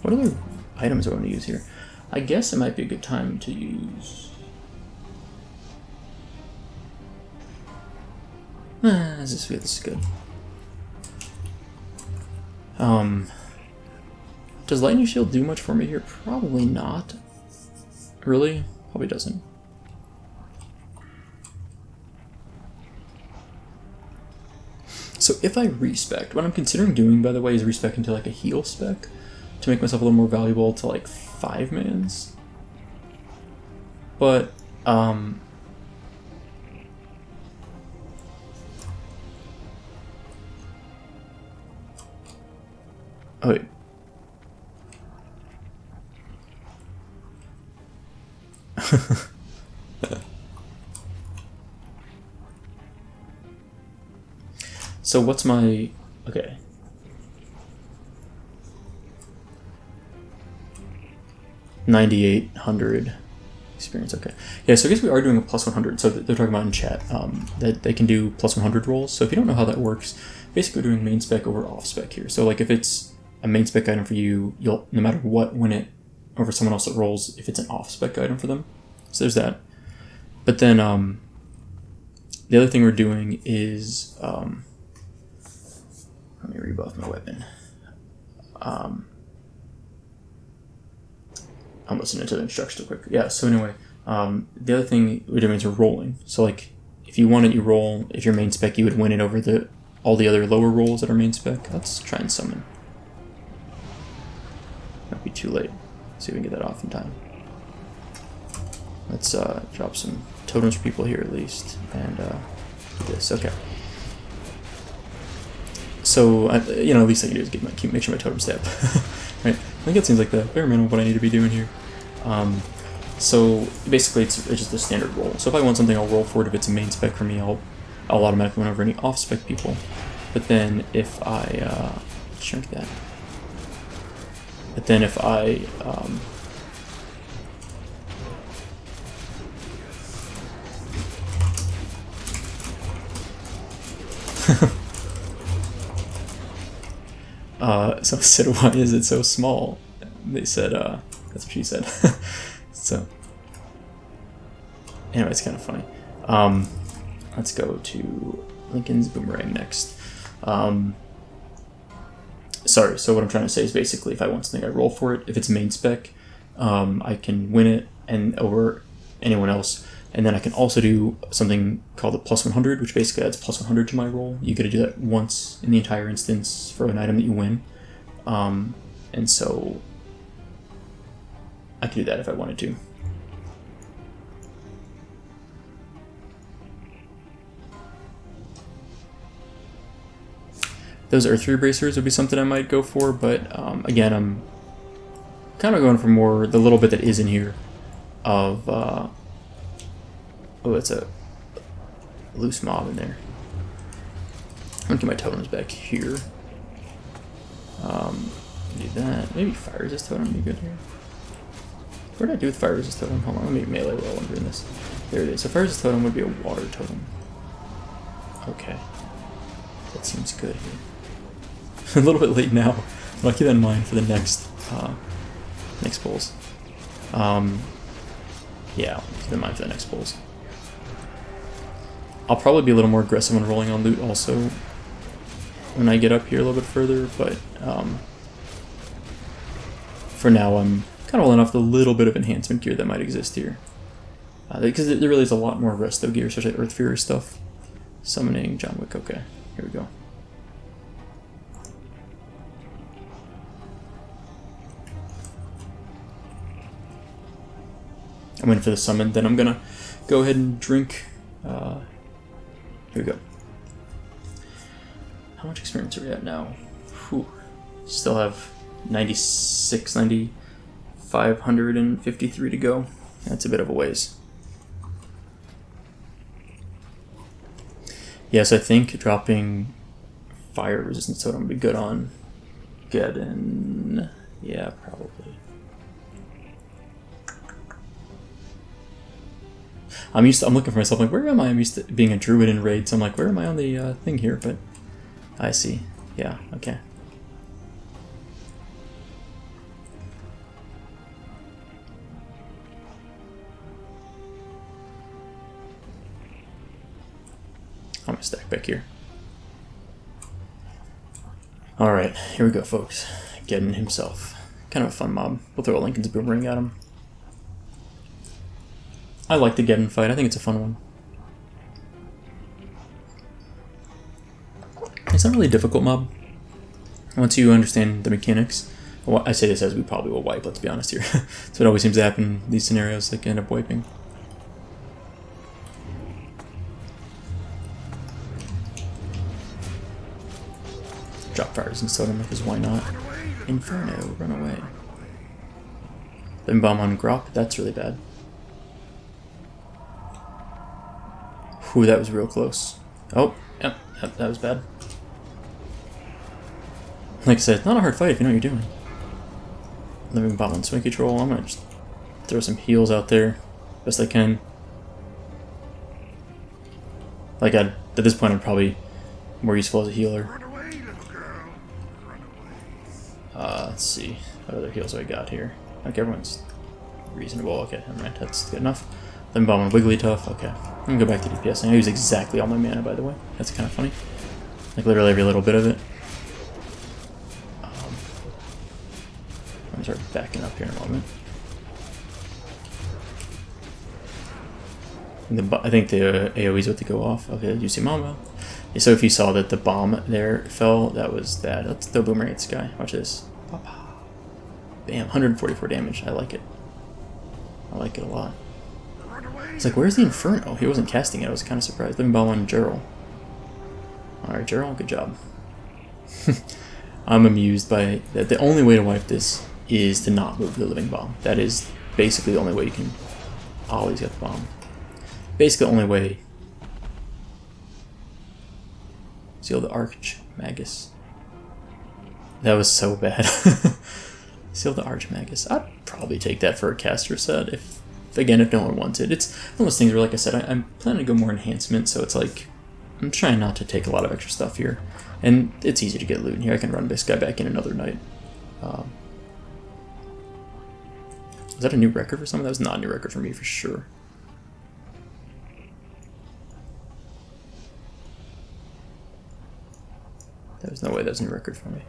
What other items do I want to use here? I guess it might be a good time to use... this is good. Does Lightning Shield do much for me here? Probably not. Really? Probably doesn't. So if I respec, what I'm considering doing, by the way, is respec into like a heal spec to make myself a little more valuable to like 5 mans. But oh wait. So what's my... okay. $9,800 experience, okay. Yeah, so I guess we are doing a plus 100. So they're talking about in chat that they can do plus 100 rolls. So if you don't know how that works, basically we're doing main spec over off spec here. So like if it's a main spec item for you, you'll, no matter what, win it over someone else that rolls if it's an off spec item for them. So there's that. But then the other thing we're doing is... let me rebuff my weapon. I'm listening to the instructions real quick. Yeah, so anyway, the other thing we're doing is we're rolling. So like, if you want it, you roll. If you're main spec, you would win it over all the other lower rolls that are main spec. Let's try and summon. Might be too late. See if we can get that off in time. let's drop some totems for people here at least, and do this. Okay. So you know, at least I can do is make sure my totems stay up. Right? I think it seems like the bare minimum of what I need to be doing here. So basically, it's just a standard roll. So if I want something, I'll roll for it. If it's a main spec for me, I'll automatically win over any off spec people. But then if I shrink that. But then if I someone said, "Why is it so small?" They said, "That's what she said." So, anyway, it's kind of funny. Let's go to Lincoln's Boomerang next. Sorry. So what I'm trying to say is basically, if I want something, I roll for it. If it's main spec, I can win it and over anyone else. And then I can also do something called a plus 100, which basically adds plus 100 to my roll. You get to do that once in the entire instance for an item that you win. And so I could do that if I wanted to. Those Earth Rebracers would be something I might go for, but again, I'm kind of going for more the little bit that is in here of oh, it's a loose mob in there. I'm gonna get my totems back here. Do that. Maybe fire resist totem would be good here. What did I do with fire resist totem? Hold on, let me melee while I'm doing this. There it is. So fire resist totem would be a water totem. Okay. That seems good here. A little bit late now, but I'll keep that in mind for the next pulls. Yeah, I'll keep that in mind for the next pulls. I'll probably be a little more aggressive when rolling on loot also when I get up here a little bit further, but for now I'm kind of rolling off the little bit of enhancement gear that might exist here. Because there really is a lot more resto gear, especially Earth Fury stuff. Summoning John Wick, okay, here we go. I'm waiting for the summon, then I'm gonna go ahead and drink. Here we go. How much experience are we at now? Whew. Still have 553 to go. That's a bit of a ways. Yes, I think dropping fire resistance totem would be good on Geddon. Yeah, probably. I'm looking for myself, like, where am I? I'm used to being a druid in raid, so I'm like, where am I on the thing here? But I see. Yeah, okay. I'm gonna stack back here. Alright, here we go, folks. Geddon himself. Kind of a fun mob. We'll throw a Lincoln's Boomerang at him. I like the Geddon fight. I think it's a fun one. It's not really a difficult mob once you understand the mechanics. Well, I say this as we probably will wipe, let's be honest here. So it always seems to happen in these scenarios, like end up wiping. Drop fires and totem because why not? Inferno, run away. Then bomb on Grop, that's really bad. Whew, that was real close. Oh, yep, that was bad. Like I said, not a hard fight if you know what you're doing. Living bomb on Swing Control. I'm gonna just throw some heals out there, best I can. Like at this point, I'm probably more useful as a healer. Let's see, what other heals do I got here? Like everyone's reasonable. Okay, never mind, that's good enough. Then bomb on Wigglytuff. Okay, I'm gonna go back to DPS. I use exactly all my mana, by the way. That's kind of funny. Like literally every little bit of it. I'm gonna start backing up here in a moment. And I think the AoE's about to go off. Okay, you see Mama. Yeah, so if you saw that the bomb there fell, that was that. Let's throw Boomerang at this guy. Watch this. Bam, 144 damage. I like it. I like it a lot. It's like, where's the Inferno? He wasn't casting it. I was kind of surprised. Living Bomb on Gerald. Alright, Gerald, good job. I'm amused by that. The only way to wipe this is to not move the Living Bomb. That is basically the only way you can always get the bomb. Basically the only way. Seal the Archmagus. That was so bad. Seal the Archmagus. I'd probably take that for a caster set if no one wants it. It's one of those things where, like I said, I'm planning to go more enhancement, so it's like I'm trying not to take a lot of extra stuff here. And it's easy to get loot in here. I can run this guy back in another night. Is that a new record for someone? That was not a new record for me, for sure. There was no way that was a new record for me.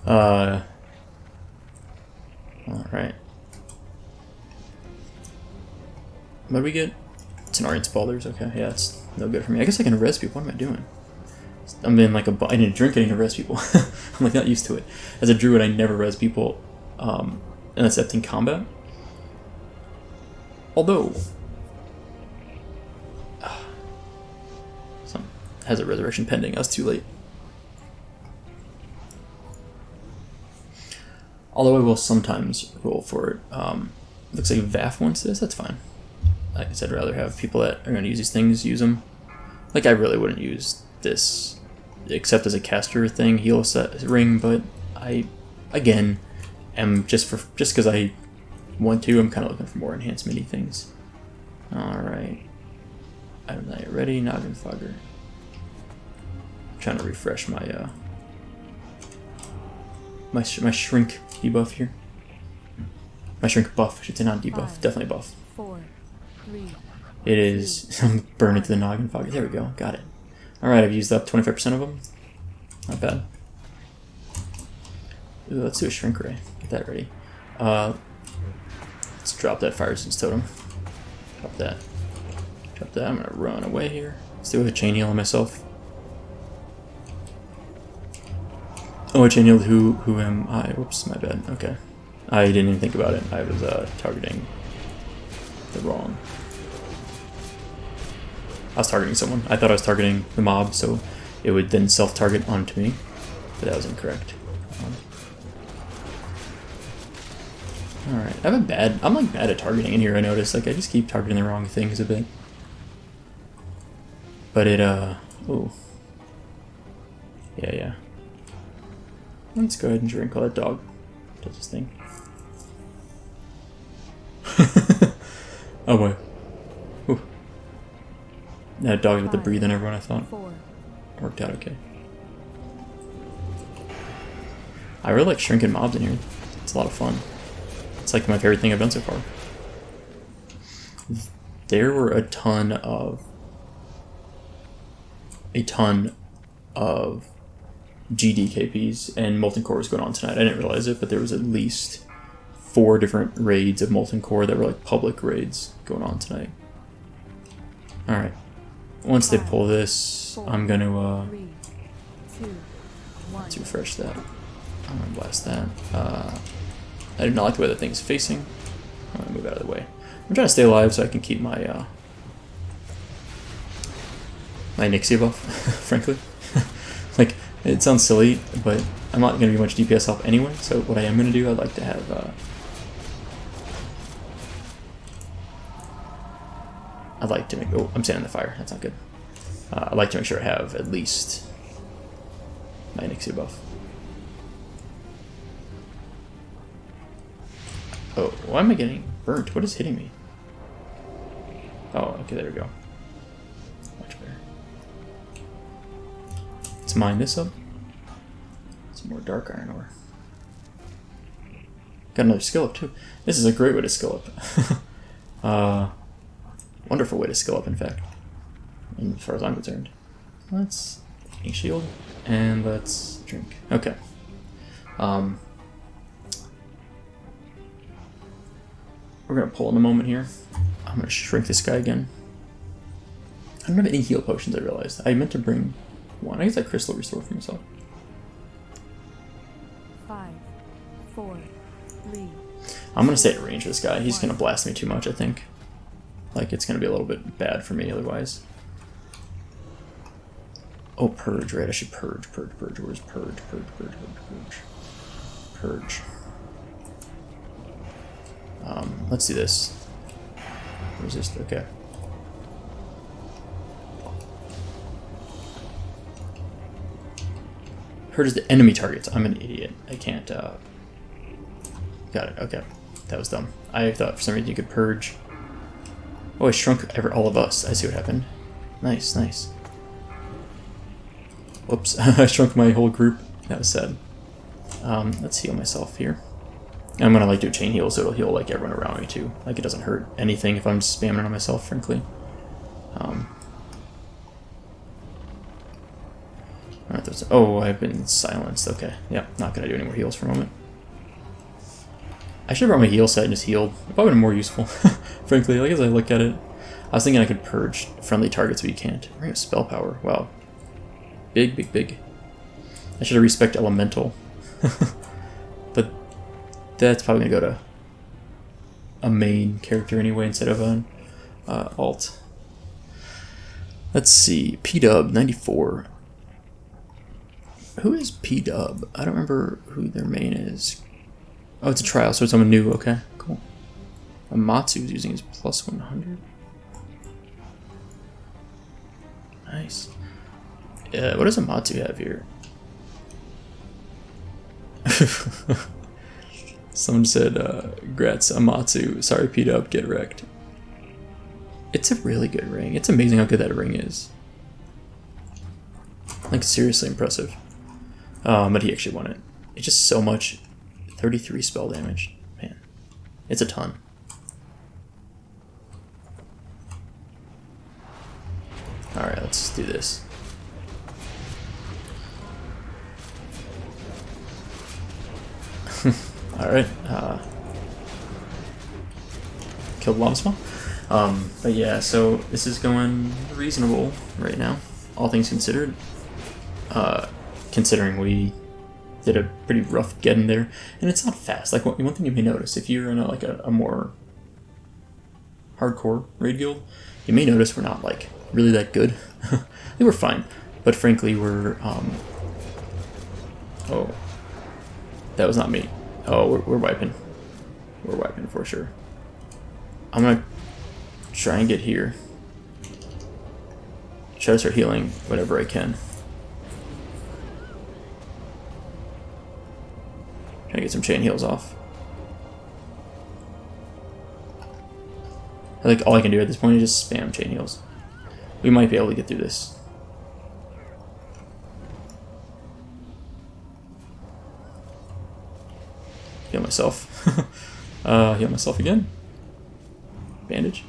Alright. What do we get? It's an Orient Spalders. Okay, yeah, it's no good for me. I guess I can res people. What am I doing? I'm in like a... I need to drink, I need to res people. I'm like not used to it. As a druid, I never res people except in combat. Although... some has a resurrection pending. I was too late. Although I will sometimes roll for it. Looks like VAF wants this. That's fine. Like I said, I'd rather have people that are going to use these things use them. Like, I really wouldn't use this except as a caster thing, heal set ring, but I, again, am just because I want to, I'm kind of looking for more enhancement-y things. Alright. Item not yet ready, Noggin Fogger. I'm trying to refresh my, my shrink debuff here. My shrink buff, I should say, not debuff, definitely buff. 4, 3, it is. Burn it to the Noggin Fogger. There we go, got it. Alright, I've used up 25% of them. Not bad. Ooh, let's do a shrink ray. Get that ready. Let's drop that fire resistance totem. Drop that. Drop that. I'm gonna run away here. Let's do a chain heal on myself. Oh, I chain healed who am I? Whoops, my bad. Okay. I didn't even think about it. I was targeting the wrong. I was targeting someone. I thought I was targeting the mob, so it would then self-target onto me, but that was incorrect. Alright, I'm like bad at targeting in here, I noticed. Like, I just keep targeting the wrong things a bit. But it, ooh. Yeah. Let's go ahead and drink while that dog does his thing. Oh boy. Ooh. That dog with the breathe in everyone, I thought. Worked out okay. I really like shrinking mobs in here. It's a lot of fun. It's like my favorite thing I've done so far. There were a ton of GDKPs and Molten Cores going on tonight. I didn't realize it, but there was at least 4 different raids of Molten Core that were like public raids going on tonight. Alright. Once they pull this, I'm gonna let's refresh that. I'm gonna blast that. I do not like the way that thing's facing. I'm gonna move out of the way. I'm trying to stay alive so I can keep my my Nixie buff, frankly. Like, it sounds silly, but I'm not gonna be much DPS help anyway, so what I am gonna do, I'd like to have I'd like to make... Oh, I'm standing in the fire. That's not good. I'd like to make sure I have at least my Nixie buff. Oh, why am I getting burnt? What is hitting me? Oh, okay, there we go. Much better. Let's mine this up. Some more dark iron ore. Got another skill up too. This is a great way to skill up. Wonderful way to skill up, in fact, as far as I'm concerned. Let's ink shield and let's drink. Okay. We're gonna pull in a moment here. I'm gonna shrink this guy again. I don't have any heal potions. I realized I meant to bring one. I guess I crystal restore for myself. 5, 4, 3. I'm gonna stay at range of this guy. He's gonna blast me too much, I think. Like, it's going to be a little bit bad for me otherwise. Oh, purge, right? I should purge. Where's purge? Purge. Let's do this. Resist, okay. Purges the enemy targets. I'm an idiot. I can't, Got it, okay. That was dumb. I thought for some reason you could purge. Oh, I shrunk all of us. I see what happened. Nice, nice. Whoops, I shrunk my whole group. That was sad. Let's heal myself here. I'm gonna like do a chain heal so it'll heal like everyone around me too. Like it doesn't hurt anything if I'm spamming on myself, frankly. Alright, oh, I've been silenced. Okay, yeah, not gonna do any more heals for a moment. I should have brought my heal set and just healed. It probably been more useful, frankly. Like as I look at it, I was thinking I could purge friendly targets, but you can't. Ring of spell power. Wow, big. I should have respect elemental, but that's probably gonna go to a main character anyway instead of an alt. Let's see, P-Dub 94. Who is P-Dub? I don't remember who their main is. Oh, it's a trial, so it's someone new. Okay, cool. Amatsu is using his plus 100. Nice. What does Amatsu have here? Someone said, Grats, Amatsu. Sorry, P-Dub, get wrecked. It's a really good ring. It's amazing how good that ring is. Like, seriously impressive. But he actually won it. It's just so much. 33 spell damage. Man, it's a ton. Alright, let's do this. Alright, killed Lamsma. But yeah, so this is going reasonable right now, all things considered. Considering we did a pretty rough getting there, and it's not fast. Like one thing you may notice if you're in a more hardcore raid guild, you may notice we're not like really that good. I think we're fine, but frankly we're oh, that was not me. Oh, we're wiping. We're wiping for sure. I'm gonna try and get here. Try to start healing whatever I can. Trying to get some chain heals off. I think all I can do at this point is just spam chain heals. We might be able to get through this. Heal myself. Heal myself again. Bandage.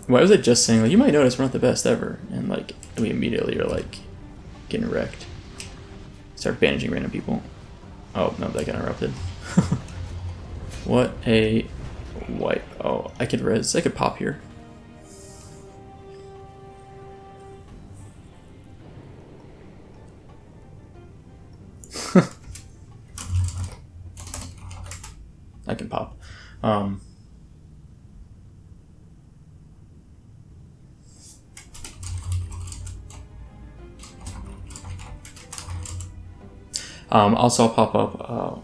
Why was I just saying, like, you might notice we're not the best ever, and like we immediately are like getting wrecked. Start bandaging random people. Oh no, that got interrupted. What a wipe. Oh, I could res. I could pop here. I can pop. Also, I'll pop up.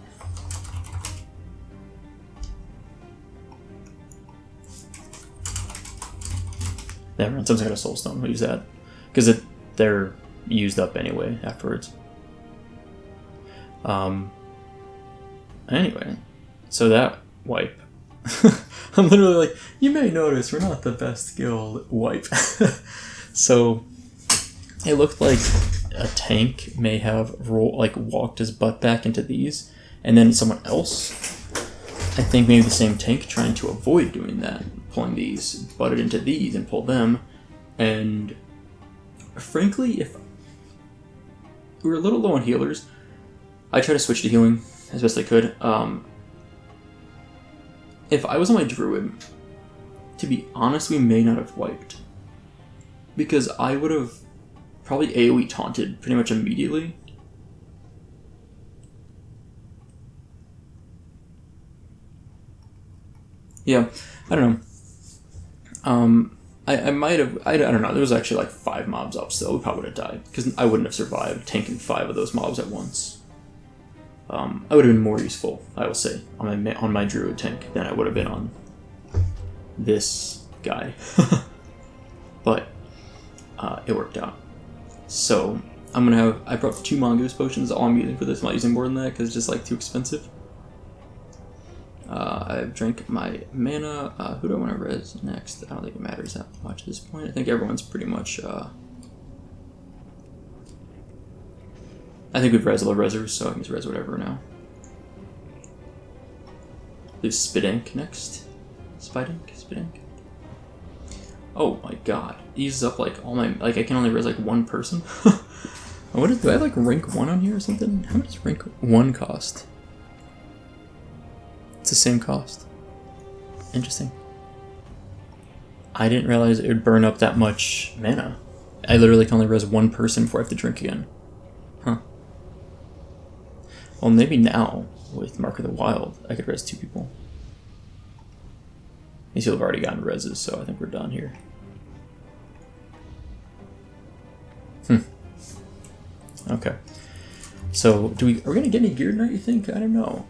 Never mind. Someone's got a soul stone. We'll use that because they're used up anyway afterwards. Anyway, so that wipe. I'm literally like, you may notice we're not the best guild. Wipe. So it looked like a tank may have walked his butt back into these, and then someone else, I think maybe the same tank, trying to avoid doing that, pulling these, butted into these and pulled them. And frankly, if we were a little low on healers, I tried to switch to healing as best I could. If I was on my druid, to be honest, we may not have wiped, because I would have probably AoE taunted pretty much immediately. Yeah, I don't know. I might have, I don't know, there was actually like 5 mobs up still, we probably would have died, because I wouldn't have survived tanking 5 of those mobs at once. I would have been more useful, I will say, on my druid tank than I would have been on this guy. But, it worked out. So, I'm gonna have, I brought 2 mongoose potions, all I'm using for this, I'm not using more than that, because it's just like too expensive. I've drank my mana. Who do I want to res next? I don't think it matters that much at this point. I think everyone's pretty much. I think we've res all the resers, so I can just res whatever now. There's Spidink next. Spidink. Oh my god. It uses up like all my. Like I can only res like 1 person. What is, do I have like rank 1 on here or something? How much does rank 1 cost? It's the same cost. Interesting. I didn't realize it would burn up that much mana. I literally can only res 1 person before I have to drink again. Huh. Well, maybe now, with Mark of the Wild, I could res 2 people. These people have already gotten reses, so I think we're done here. Okay. So, are we gonna get any gear tonight, you think? I don't know.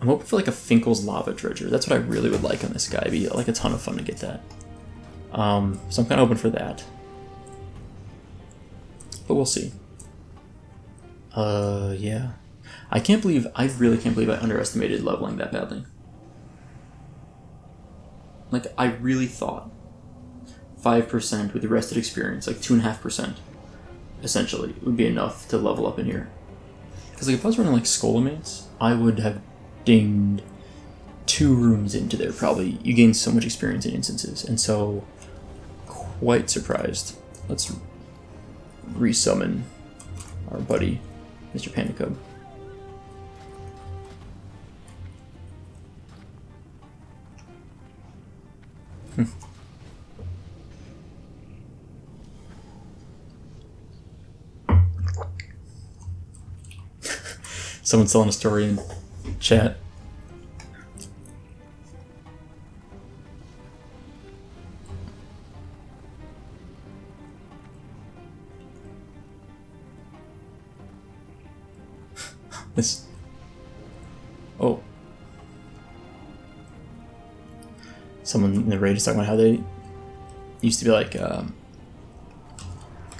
I'm hoping for like a Finkel's Lava Dredger. That's what I really would like on this guy. It'd be like a ton of fun to get that. So I'm kind of hoping for that. But we'll see. Yeah. I really can't believe I underestimated leveling that badly. Like, I really thought 5% with the rested experience, like 2.5%, essentially, would be enough to level up in here. Because like, if I was running like Skolamates, I would have dinged 2 rooms into there probably. You gain so much experience in instances, and so quite surprised. Let's resummon our buddy Mr. Panda Cub. Someone's telling a story in chat. This. Oh. Someone in the raid is talking about how they used to be like,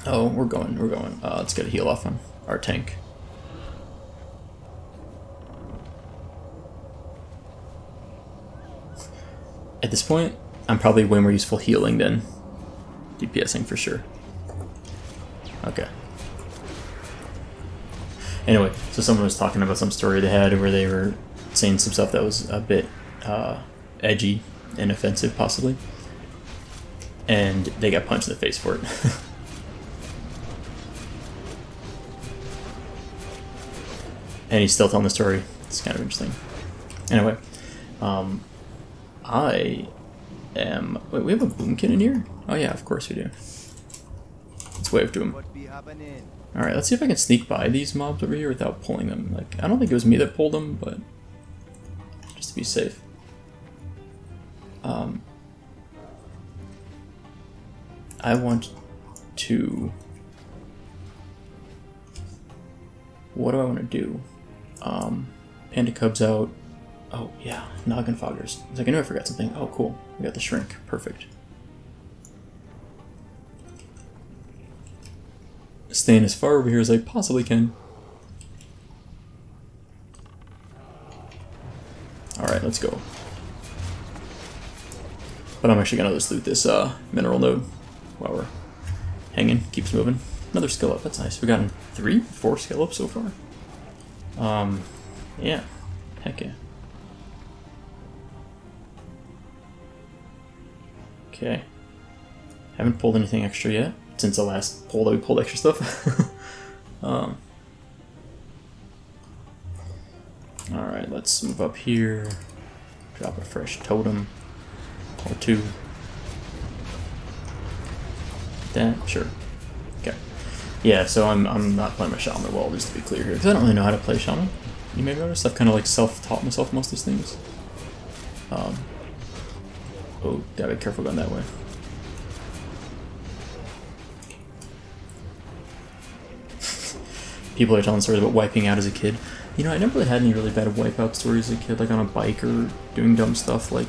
oh, we're going. Let's get a heal off on our tank. At this point, I'm probably way more useful healing than DPSing for sure. Okay. Anyway, so someone was talking about some story they had where they were saying some stuff that was a bit edgy and offensive, possibly. And they got punched in the face for it. And he's still telling the story. It's kind of interesting. Anyway, I am... Wait, we have a boom kit in here? Oh yeah, of course we do. Let's wave to him. Alright, let's see if I can sneak by these mobs over here without pulling them. Like, I don't think it was me that pulled them, but just to be safe. I want to... What do I want to do? Panda Cub's out. Oh, yeah, Noggin Foggers. I was like, I knew I forgot something. Oh, cool. We got the Shrink. Perfect. Staying as far over here as I possibly can. Alright, let's go. But I'm actually going to just loot this mineral node while we're hanging. Keeps moving. Another skill up. That's nice. We've gotten 4 skill ups so far. Yeah. Heck yeah. Okay. Haven't pulled anything extra yet since the last pull that we pulled extra stuff. Alright, let's move up here. Drop a fresh totem. Or 2. That? Sure. Okay. Yeah, so I'm not playing my Shaman well, just to be clear here, because I don't really know how to play Shaman. you may have noticed I've kind of like self-taught myself most of these things. Oh, gotta be careful going that way. People are telling stories about wiping out as a kid. You know, I never really had any really bad wipeout stories as a kid, like on a bike or doing dumb stuff. Like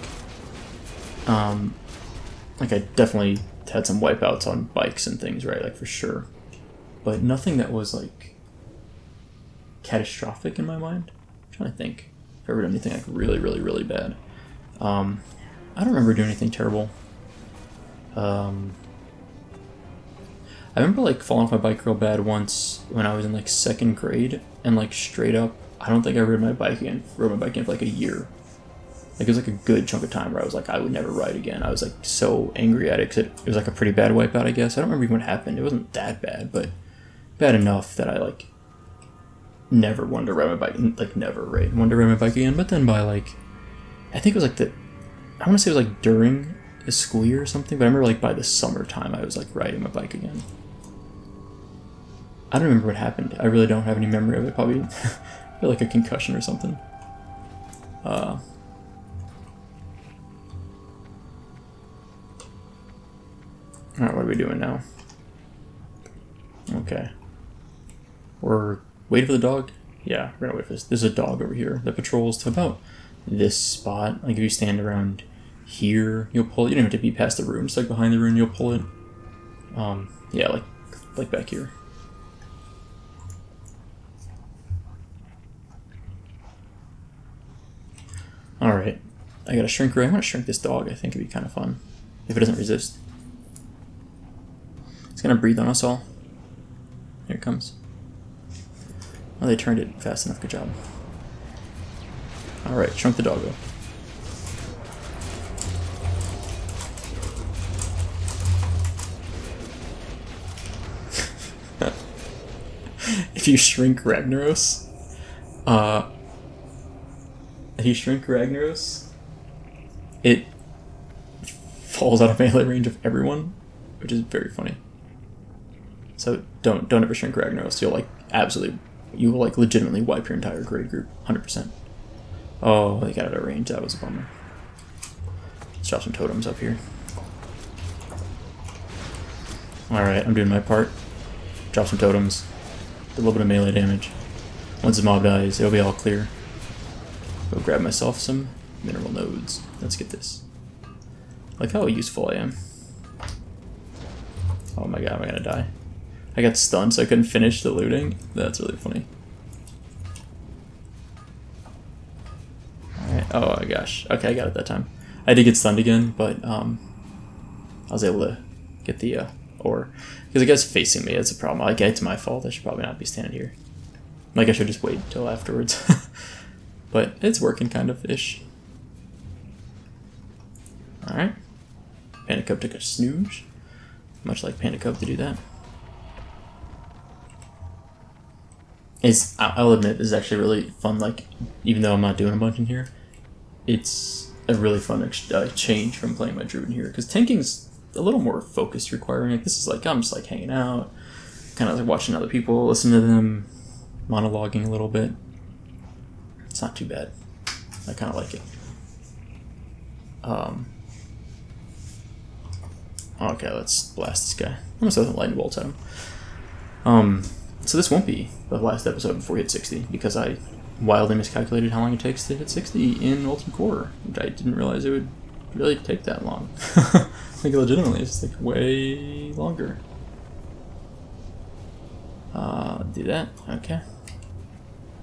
I definitely had some wipeouts on bikes and things, right? Like for sure, but nothing that was like catastrophic in my mind. I'm trying to think if I ever done anything like really, really, really bad. I don't remember doing anything terrible. I remember like falling off my bike real bad once when I was in like 2nd grade, and like straight up, I don't think I rode my bike again for like a year. Like it was like a good chunk of time where I was like, I would never ride again. I was like so angry at it because it was like a pretty bad wipeout, I guess. I don't remember even what happened. It wasn't that bad, but bad enough that I like never wanted to ride my bike, like never wanted to ride my bike again. But then by like, I think it was like I want to say it was like during the school year or something, but I remember like by the summertime I was like riding my bike again. I don't remember what happened. I really don't have any memory of it. Probably like a concussion or something. Alright, what are we doing now? Okay. We're waiting for the dog? Yeah, we're gonna wait for this. There's a dog over here that patrols to about this spot. Like if you stand around here, you'll pull it. You don't have to be past the room. It's like behind the room, you'll pull it. Yeah, like back here. Alright. I got a shrink ray. I'm gonna shrink this dog. I think it'd be kind of fun. If it doesn't resist. It's gonna breathe on us all. Here it comes. Oh, they turned it fast enough. Good job. Alright, shrunk the doggo. If you shrink Ragnaros, it falls out of melee range of everyone, which is very funny. So don't ever shrink Ragnaros. You will like legitimately wipe your entire grade group, 100%. Oh, they got out of range. That was a bummer. Let's drop some totems up here. Alright, I'm doing my part. Drop some totems. A little bit of melee damage. Once the mob dies, it'll be all clear. Go grab myself some mineral nodes. Let's get this. Like how useful I am. Oh my god, am I gonna die? I got stunned so I couldn't finish the looting. That's really funny. Alright, oh my gosh. Okay, I got it that time. I did get stunned again, but I was able to get the ore. Because the guy's facing me, that's a problem. Like, it's my fault. I should probably not be standing here. Like, I should just wait until afterwards. But it's working kind of ish. Alright. Panda Cub took a snooze. Much like Panda Cub to do that. I'll admit, this is actually really fun. Like, even though I'm not doing a bunch in here, it's a really fun change from playing my druid in here. Because tanking's a little more focus requiring. Like, this is like, I'm just like hanging out, kind of like watching other people, listening to them, monologuing a little bit. It's not too bad. I kind of like it. Okay, let's blast this guy. I'm gonna throw some lightning bolts at him. So this won't be the last episode before we hit 60, because I wildly miscalculated how long it takes to hit 60 in Molten Core, which I didn't realize it would really take that long. Like, legitimately, it's like way longer. Do that. Okay.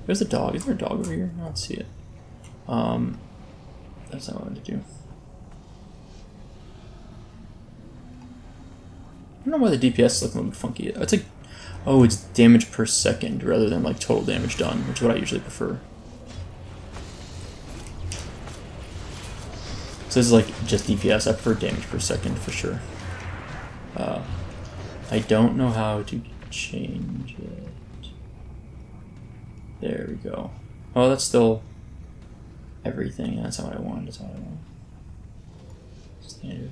There's a dog. Is there a dog over here? I don't see it. That's not what I wanted to do. I don't know why the DPS is looking a little bit funky. It's like, oh, it's damage per second rather than like total damage done, which is what I usually prefer. So this is like just DPS. I prefer damage per second for sure. I don't know how to change it. There we go. Oh, that's still everything. That's not what I want. That's not what I want. Standard.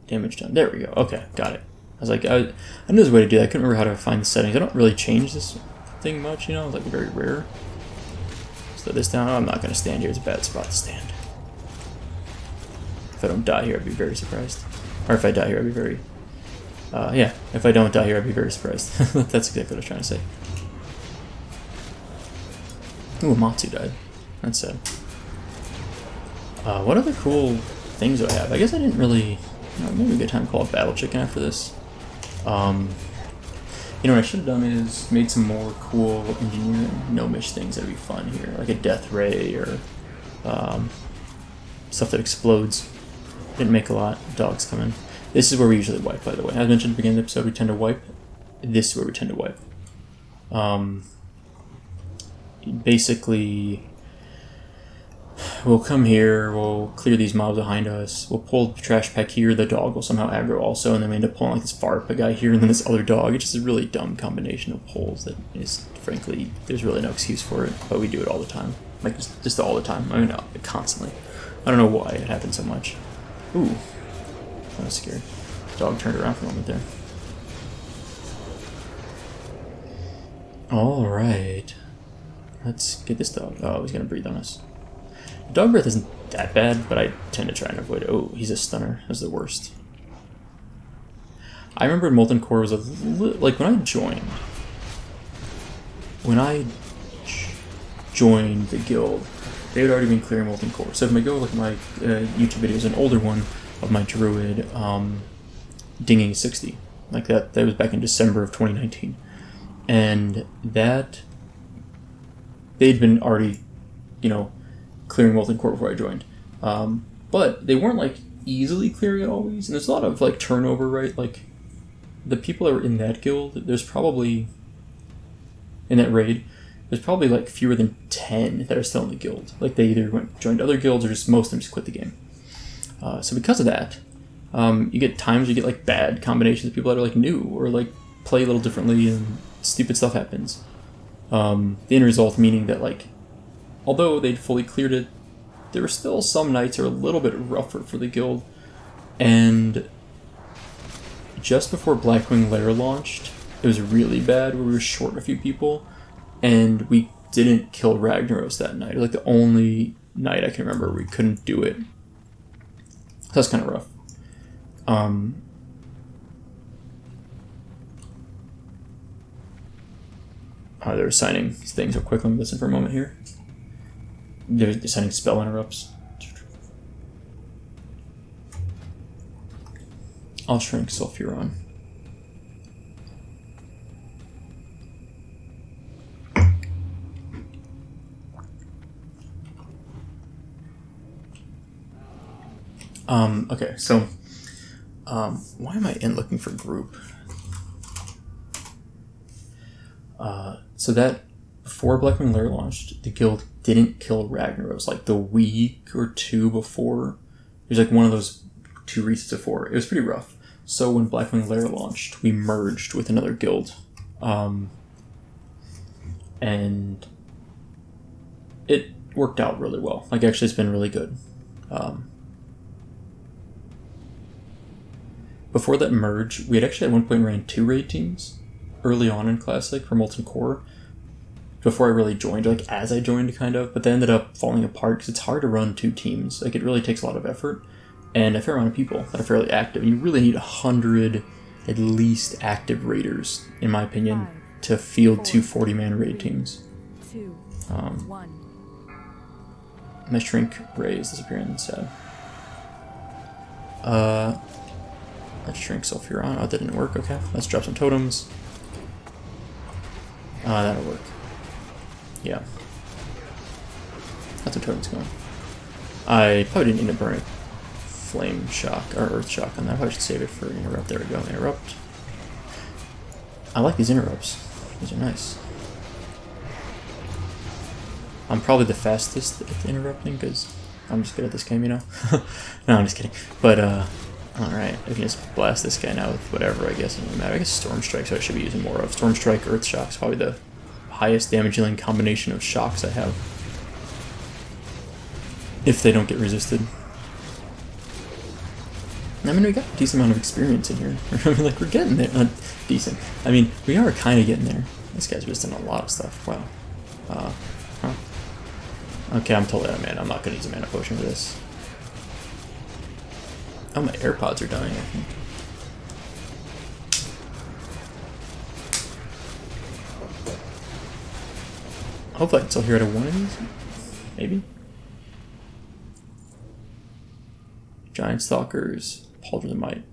Damage done. There we go. Okay, got it. I was like, I knew there was a way to do that. I couldn't remember how to find the settings. I don't really change this thing much, you know, like very rare. So this down, I'm not going to stand here, it's a bad spot to stand. If I don't die here, I'd be very surprised. Or if I die here, I'd be very... yeah, if I don't die here, I'd be very surprised. That's exactly what I was trying to say. Ooh, Matsu died. That's sad. What other cool things do I have? I guess I didn't really... maybe a good time to call a battle chicken after this. You know what I should have done is made some more cool engineering gnomish things that'd be fun here. Like a death ray or stuff that explodes. Didn't make a lot. Dogs come in. This is where we usually wipe, by the way. As mentioned at the beginning of the episode, we tend to wipe. This is where we tend to wipe. Basically, we'll come here, we'll clear these mobs behind us, we'll pull the trash pack here, the dog will somehow aggro also, and then we end up pulling like this Farpa guy here, and then this other dog. It's just a really dumb combination of pulls that is, frankly, there's really no excuse for it, but we do it all the time. Like, just all the time. I mean, constantly. I don't know why it happens so much. Ooh. That was scary. Dog turned around for a moment there. Alright. Let's get this dog. Oh, he's gonna breathe on us. Dog breath isn't that bad, but I tend to try and avoid it. Oh, he's a stunner. That's the worst. I remember Molten Core was like when I joined. When I joined the guild, they had already been clearing Molten Core. So if I go look at my YouTube videos, an older one of my druid dinging 60, like that was back in December of 2019, and that they'd been already, you know, clearing Molten Core before I joined, but they weren't like easily clearing it always, and there's a lot of like turnover, right? Like the people that were in that guild, there's probably in that raid, there's probably like fewer than 10 that are still in the guild. Like they either joined other guilds or just most of them just quit the game. So because of that, you get times you get like bad combinations of people that are like new or like play a little differently and stupid stuff happens. The end result meaning that like, although they'd fully cleared it, there were still some nights that were a little bit rougher for the guild. And just before Blackwing Lair launched, it was really bad where we were short a few people and we didn't kill Ragnaros that night. Like the only night I can remember we couldn't do it. So that's kind of rough. They're assigning things real quick. Let me listen for a moment here. They're assigning spell interrupts. I'll shrink Sulfuron. Okay, so why am I looking for group? So that before Blackwing Lair launched, the guild didn't kill Ragnaros like the week or two before. It was like one of those 2 resets before. It was pretty rough. So when Blackwing Lair launched, we merged with another guild. And it worked out really well. Like actually it's been really good. Before that merge, we had actually at one point ran 2 raid teams early on in Classic for Molten Core. Before I really joined, like as I joined kind of, but they ended up falling apart because it's hard to run 2 teams. Like it really takes a lot of effort and a fair amount of people that are fairly active. And you really need 100 at least active raiders, in my opinion, to field 2 40-man raid teams. My shrink ray is disappearing instead. Let's shrink Sulfuron. Oh, that didn't work. Okay, let's drop some totems. That'll work. Yeah. That's where totem's going. I probably didn't need to burn a flame shock or earth shock on that. I probably should save it for interrupt. There we go. Interrupt. I like these interrupts. These are nice. I'm probably the fastest at interrupting because I'm just good at this game, you know? No, I'm just kidding. But, alright, I can just blast this guy now with whatever, I guess. It doesn't matter. I guess Storm Strike, so I should be using more of. Storm Strike, Earth Shock is probably the highest damage dealing combination of shocks I have. If they don't get resisted. I mean, we got a decent amount of experience in here. I mean, like, we're getting there. Not decent. I mean, we are kind of getting there. This guy's missing a lot of stuff. Wow. Huh. Okay, I'm totally out of mana. I'm not gonna use a mana potion for this. Oh, my AirPods are dying, I think. Hopefully I can still hear it at one of these. Maybe. Giant Stalkers. Pauldron of Might.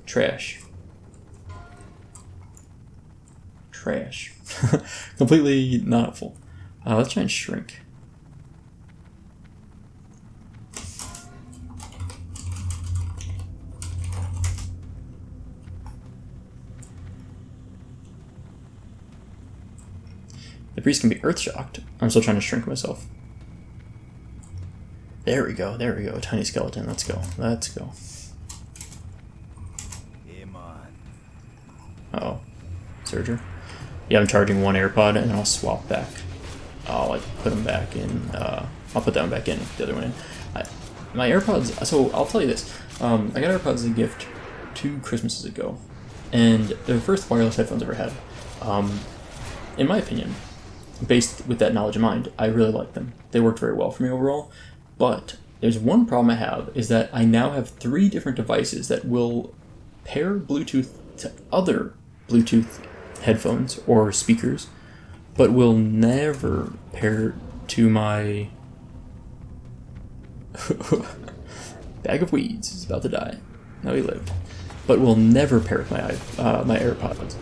Trash. Trash. Completely not helpful. Let's try and shrink. The priest can be earth shocked. I'm still trying to shrink myself. There we go, there we go. Tiny skeleton. Let's go. Let's go. Uh-oh. Surger. Yeah, I'm charging one AirPod and then I'll swap back. I'll like put them back in. I'll put that one back in, the other one in. My AirPods, so I'll tell you this. I got AirPods as a gift 2 Christmases ago. And they're the first wireless headphones I ever had. In my opinion, based with that knowledge in mind, I really like them. They worked very well for me overall. But there's one problem I have, is that I now have 3 different devices that will pair Bluetooth to other Bluetooth headphones or speakers, but will never pair to my bag of weeds is about to die. No, he lived. But will never pair with my my AirPods.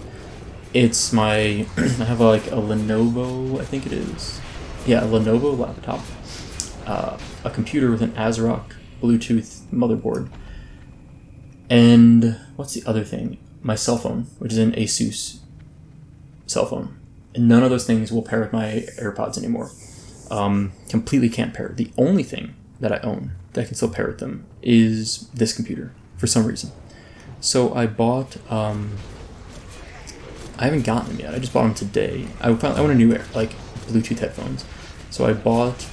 It's my I have like a Lenovo, I think it is. Yeah, a Lenovo laptop. A computer with an ASRock Bluetooth motherboard. And what's the other thing? My cell phone, which is an Asus cell phone. And none of those things will pair with my AirPods anymore. Completely can't pair. The only thing that I own that can still pair with them is this computer, for some reason. So I bought, I haven't gotten them yet. I just bought them today. I want a new Bluetooth headphones. So I bought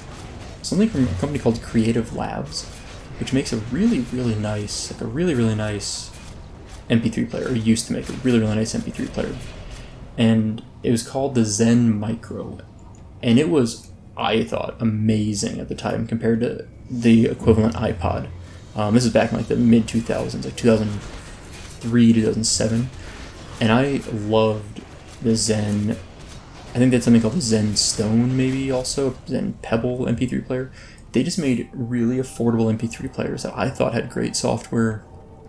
something from a company called Creative Labs, which makes a really, really nice, MP3 player. It used to make a really, really nice MP3 player. And it was called the Zen Micro. And it was, I thought, amazing at the time compared to the equivalent iPod. This is back in like the mid-2000s, like 2003, 2007. And I loved the Zen. I think that's something called the Zen Stone, maybe also, Zen Pebble MP3 player. They just made really affordable MP3 players that I thought had great software,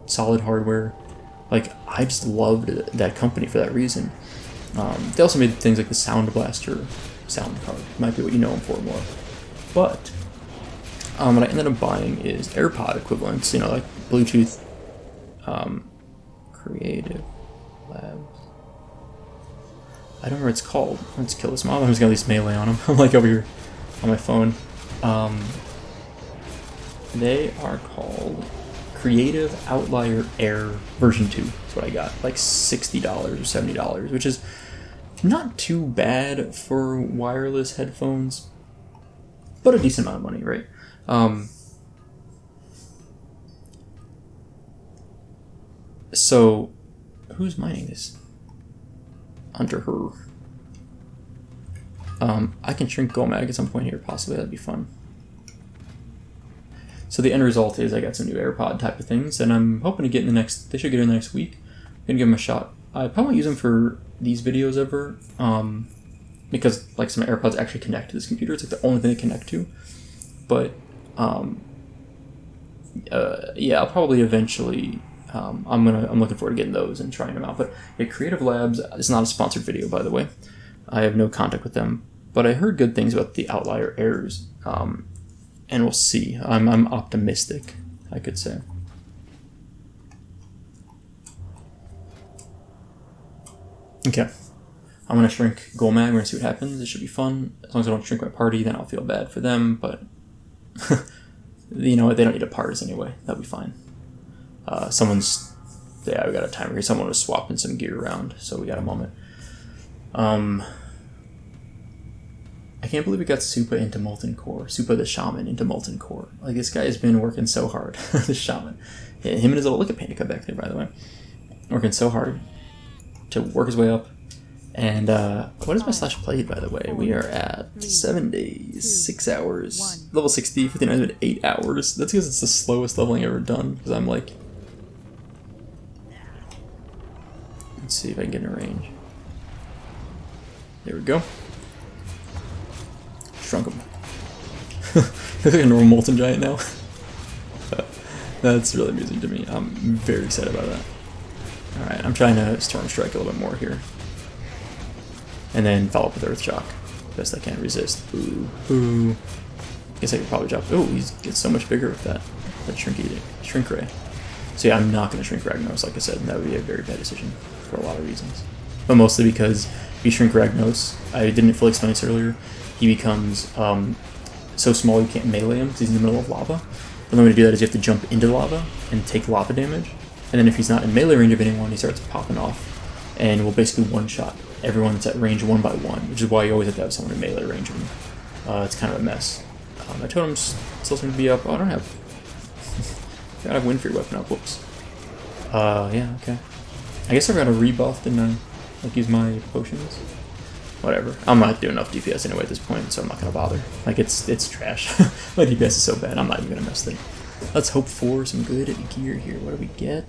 solid hardware. Like, I just loved that company for that reason. They also made things like the Sound Blaster sound card. Might be what you know them for more. But what I ended up buying is AirPod equivalents, like Bluetooth Creative Labs. I don't know what it's called. Let's kill this mob. I'm just gonna at least melee on him. I'm like over here on my phone. They are called Creative Outlier Air version 2. That's what I got. Like $60 or $70, which is not too bad for wireless headphones, but a decent amount of money, right? So, who's mining this? Under her. I can shrink Gomag at some point here, possibly. That'd be fun. So the end result is I got some new AirPod type of things, and I'm hoping to get in the next. They should get in the next week. I'm gonna give them a shot. I probably won't use them for these videos ever, because like some AirPods actually connect to this computer. It's like the only thing they connect to. But yeah, I'll probably eventually. I'm looking forward to getting those and trying them out. But yeah, Creative Labs is not a sponsored video, by the way. I have no contact with them, but I heard good things about the Outlier Airs, and we'll see. I'm optimistic, I could say. Okay, I'm gonna shrink Golmag. We're gonna see what happens. It should be fun. As long as I don't shrink my party, then I'll feel bad for them. But you know what? They don't need a parse anyway. That'll be fine. Yeah, we got a timer here. Someone was swapping some gear around, so we got a moment. I can't believe we got Soupa into Molten Core. Soupa the Shaman into Molten Core. Like, this guy has been working so hard. The Shaman. Yeah, him and his little, look at Panica back there, by the way. Working so hard to work his way up. And what is my slash played, by the way? We are at 7 days, 6 hours, level 60, 59, 8 hours. That's because it's the slowest leveling I've ever done, because I'm like... Let's see if I can get in range. There we go. Shrunk him. Looks like a normal Molten Giant now. That's really amusing to me. I'm very excited about that. Alright, I'm trying to Storm Strike a little bit more here. And then follow up with Earth Shock. Best I can resist. Ooh. Ooh. Guess I could probably drop. Oh, he gets so much bigger with that shrink ray. So yeah, I'm not going to shrink Ragnaros, like I said, and that would be a very bad decision for a lot of reasons. But mostly because if you shrink Ragnaros, I didn't fully explain this earlier, he becomes so small you can't melee him because he's in the middle of lava. The only way to do that is you have to jump into lava and take lava damage. And then if he's not in melee range of anyone, he starts popping off and will basically one-shot everyone that's at range 1 by 1, which is why you always have to have someone in melee range of him. It's kind of a mess. My totem's still seems to be up. Oh, I don't have... I gotta have Wind Fury weapon up. Whoops. Yeah, okay. I guess I got a rebuff, didn't I? Like, use my potions? Whatever. I'm not doing enough DPS anyway at this point, so I'm not gonna bother. Like, it's trash. My DPS is so bad, I'm not even gonna mess with it. Let's hope for some good gear here. What do we get?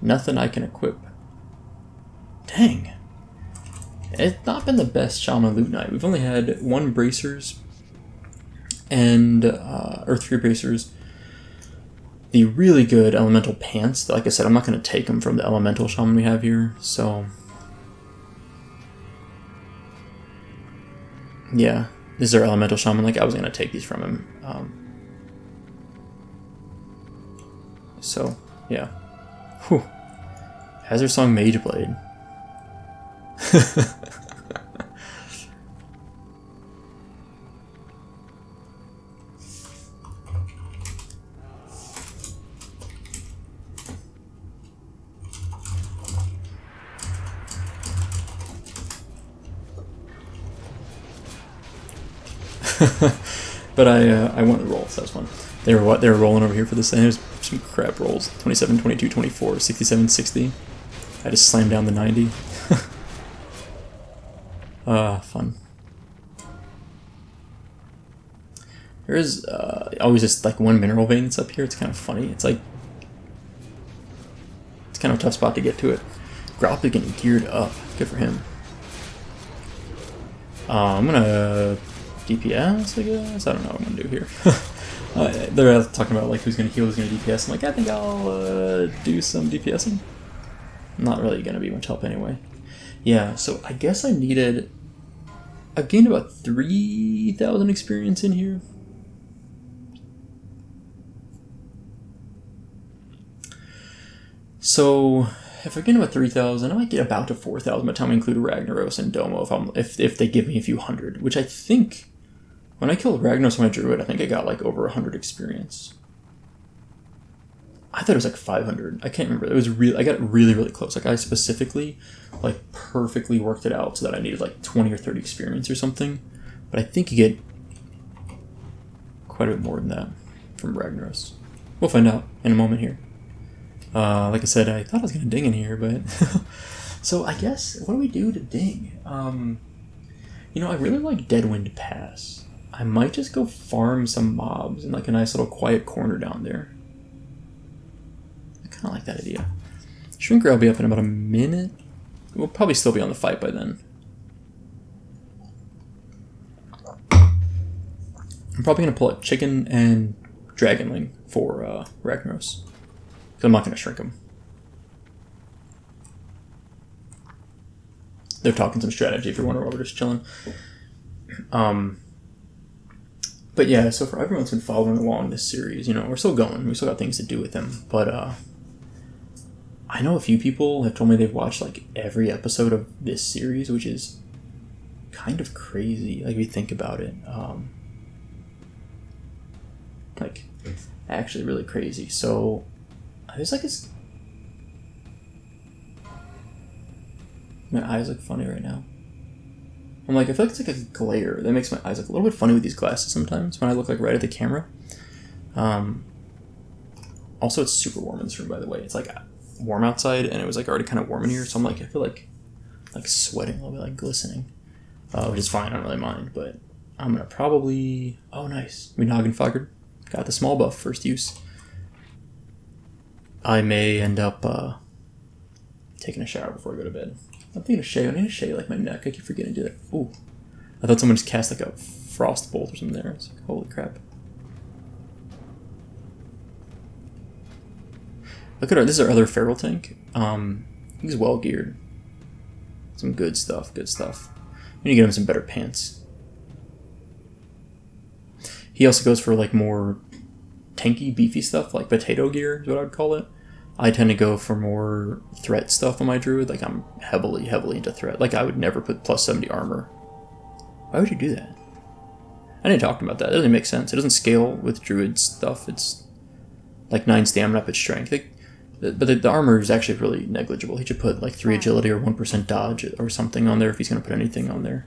Nothing I can equip. Dang. It's not been the best Shaman loot night. We've only had 1 bracers and or 3 bracers. The really good elemental pants. Like I said, I'm not going to take them from the elemental shaman we have here. So yeah, this is our elemental shaman. Like I was going to take these from him. So yeah. Whew. Hazard Song Mage Blade. But I won the roll, so that was fun. They were rolling over here for this thing. There's some crap rolls. 27, 22, 24, 67, 60. I just slammed down the 90. Fun. There is always just like 1 mineral vein that's up here. It's kind of funny. It's like it's kind of a tough spot to get to it. Grop is getting geared up. Good for him. I'm gonna DPS, I guess. I don't know what I'm gonna do here. They're talking about like who's gonna heal, who's gonna DPS. I'm like, I think I'll do some DPSing. Not really gonna be much help anyway. Yeah, so I guess I gained about 3,000 experience in here. So if I gain about 3,000, I might get about to 4,000 by the time I include Ragnaros and Domo if they give me a few hundred, which I think when I killed Ragnaros when I drew it, I think I got like over 100 experience. I thought it was like 500. I can't remember. It was I got really, really close. Like I specifically, like perfectly worked it out so that I needed like 20 or 30 experience or something. But I think you get quite a bit more than that from Ragnaros. We'll find out in a moment here. Like I said, I thought I was gonna ding in here, but so I guess what do we do to ding? You know, I really like Deadwind Pass. I might just go farm some mobs in like a nice little quiet corner down there. I kind of like that idea. Shrinker will be up in about a minute. We'll probably still be on the fight by then. I'm probably going to pull out Chicken and Dragonling for Ragnaros. Because I'm not going to shrink them. They're talking some strategy if you're wondering why we're just chilling. But yeah, so for everyone that's been following along this series, you know, we're still going. We still got things to do with them. But I know a few people have told me they've watched like every episode of this series, which is kind of crazy. Like if you think about it, like actually really crazy. So there's like this. My eyes look funny right now. I'm like, I feel like it's like a glare that makes my eyes look a little bit funny with these glasses sometimes when I look like right at the camera. Also, it's super warm in this room, by the way. It's like warm outside, and it was like already kind of warm in here, so I'm like, I feel like sweating a little bit, like glistening, which is fine. I don't really mind, but I'm gonna probably. Oh, nice. We noggin foggered. Got the small buff first use. I may end up taking a shower before I go to bed. I'm thinking of shave. I need to shave like my neck. I keep forgetting to do that. Ooh, I thought someone just cast like a frost bolt or something there. It's like, holy crap. Look at this is our other feral tank. He's well geared. Some good stuff, good stuff. We need to get him some better pants. He also goes for like more tanky, beefy stuff, like potato gear is what I would call it. I tend to go for more threat stuff on my druid. Like I'm heavily into threat. Like I would never put plus 70 armor. Why would you do that? I didn't talk about that. It doesn't make sense. It doesn't scale with druid stuff. It's like 9 stamina up its strength. But the armor is actually really negligible. He should put like 3 agility or 1% dodge or something on there if he's going to put anything on there.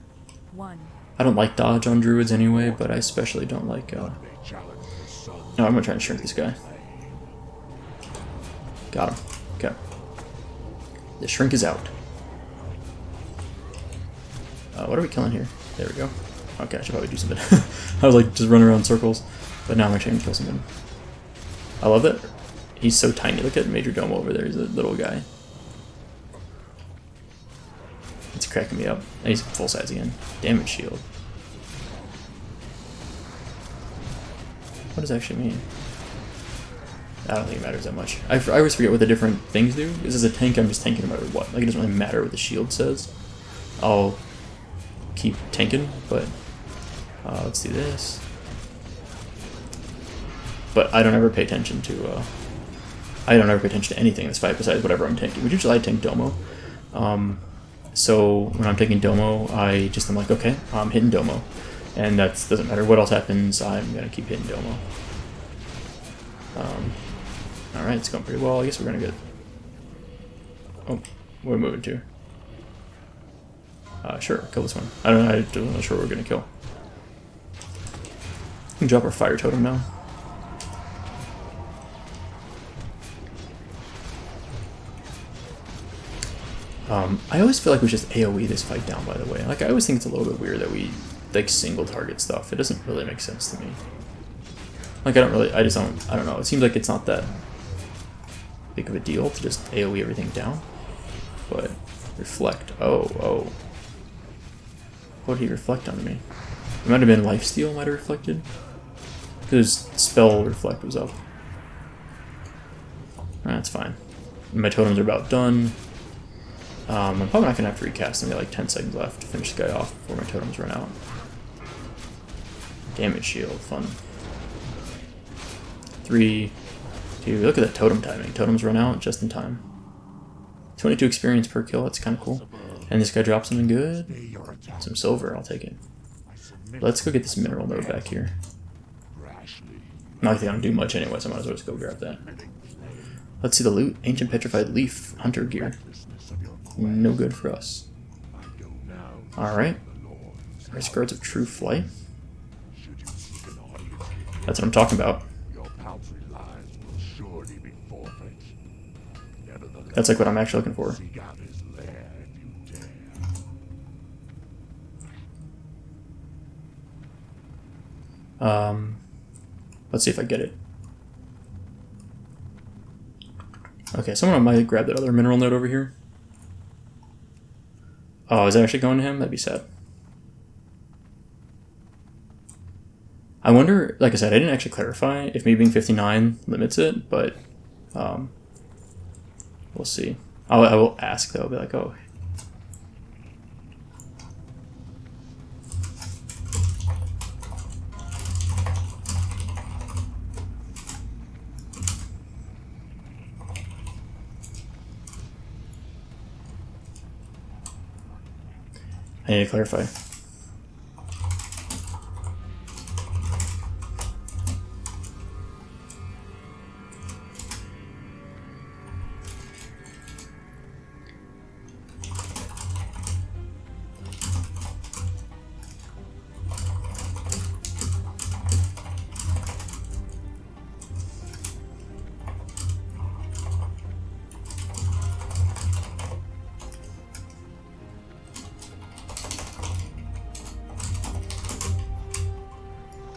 I don't like dodge on druids anyway, but I especially don't like... No, I'm going to try and shrink this guy. Got him. Okay. The shrink is out. What are we killing here? There we go. Okay, I should probably do something. I was like, just run around in circles. But now I'm actually going to kill something. I love that. He's so tiny. Look at Major Domo over there. He's a little guy. It's cracking me up. And he's full size again. Damage shield. What does that actually mean? I don't think it matters that much. I always forget what the different things do. Because as a tank, I'm just tanking no matter what. Like, it doesn't really matter what the shield says. I'll keep tanking, but let's do this. But I don't ever pay attention to anything in this fight besides whatever I'm tanking. Which usually I tank Domo. So when I'm taking Domo, I'm like, okay, I'm hitting Domo. And that doesn't matter what else happens, I'm going to keep hitting Domo. Alright, it's going pretty well. I guess we're going to get... Oh, what are we moving to? Sure, kill this one. I'm not sure what we're going to kill. We can drop our fire totem now. I always feel like we just AoE this fight down, by the way. Like, I always think it's a little bit weird that we, like, single target stuff. It doesn't really make sense to me. Like, I don't know. It seems like it's not that big of a deal to just AoE everything down. But, reflect. Oh. What did he reflect on me? It might have been lifesteal might have reflected. Because spell reflect was up. That's fine. My totems are about done. I'm probably not going to have to recast them. We got like 10 seconds left to finish the guy off before my totems run out. Damage shield, fun. 3, 2, look at that totem timing. Totems run out just in time. 22 experience per kill, that's kind of cool. And this guy drops something good. Some silver, I'll take it. Let's go get this mineral node back here. Not like they don't do much anyway, so I might as well just go grab that. Let's see the loot. Ancient Petrified Leaf, Hunter Gear. No good for us. Alright. Rice Guards of True Flight. That's what I'm talking about. That's like what I'm actually looking for. Let's see if I get it. Okay, someone might grab that other mineral node over here. Oh, is that actually going to him? That'd be sad. I wonder, like I said, I didn't actually clarify if me being 59 limits it, but we'll see. I will ask though, I'll be like, oh. I need to clarify.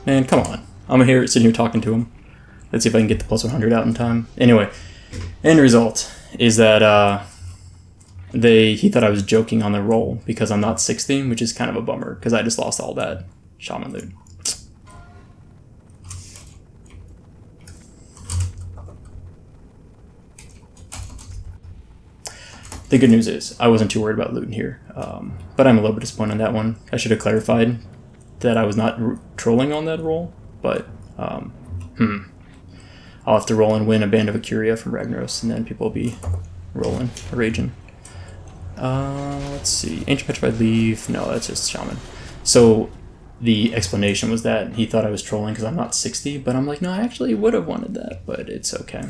Man, come on. I'm here sitting here talking to him. Let's see if I can get the plus 100 out in time. Anyway, end result is that he thought I was joking on the roll because I'm not 60, which is kind of a bummer because I just lost all that Shaman loot. The good news is I wasn't too worried about looting here, but I'm a little bit disappointed on that one. I should have clarified that I was not trolling on that roll, but I'll have to roll and win a Band of Acuria from Ragnaros, and then people will be rolling, raging. Let's see. Ancient Petrified Leaf. No, that's just Shaman. So the explanation was that he thought I was trolling because I'm not 60, but I'm like, no, I actually would have wanted that, but it's okay.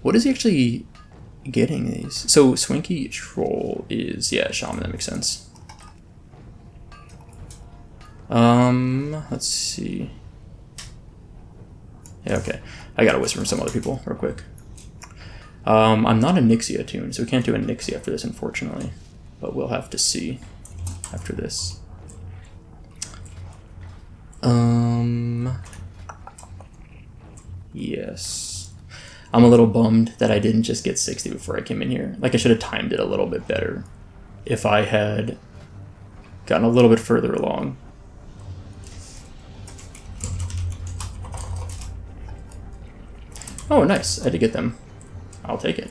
What is he actually getting these? So Swinky Troll is, yeah, Shaman, that makes sense. Let's see. Yeah, okay. I gotta whisper from some other people real quick. I'm not a Nixie attuned, so we can't do a Nixie after this, unfortunately. But we'll have to see after this. Yes. I'm a little bummed that I didn't just get 60 before I came in here. Like, I should have timed it a little bit better if I had gotten a little bit further along. Oh, nice. I did get them. I'll take it.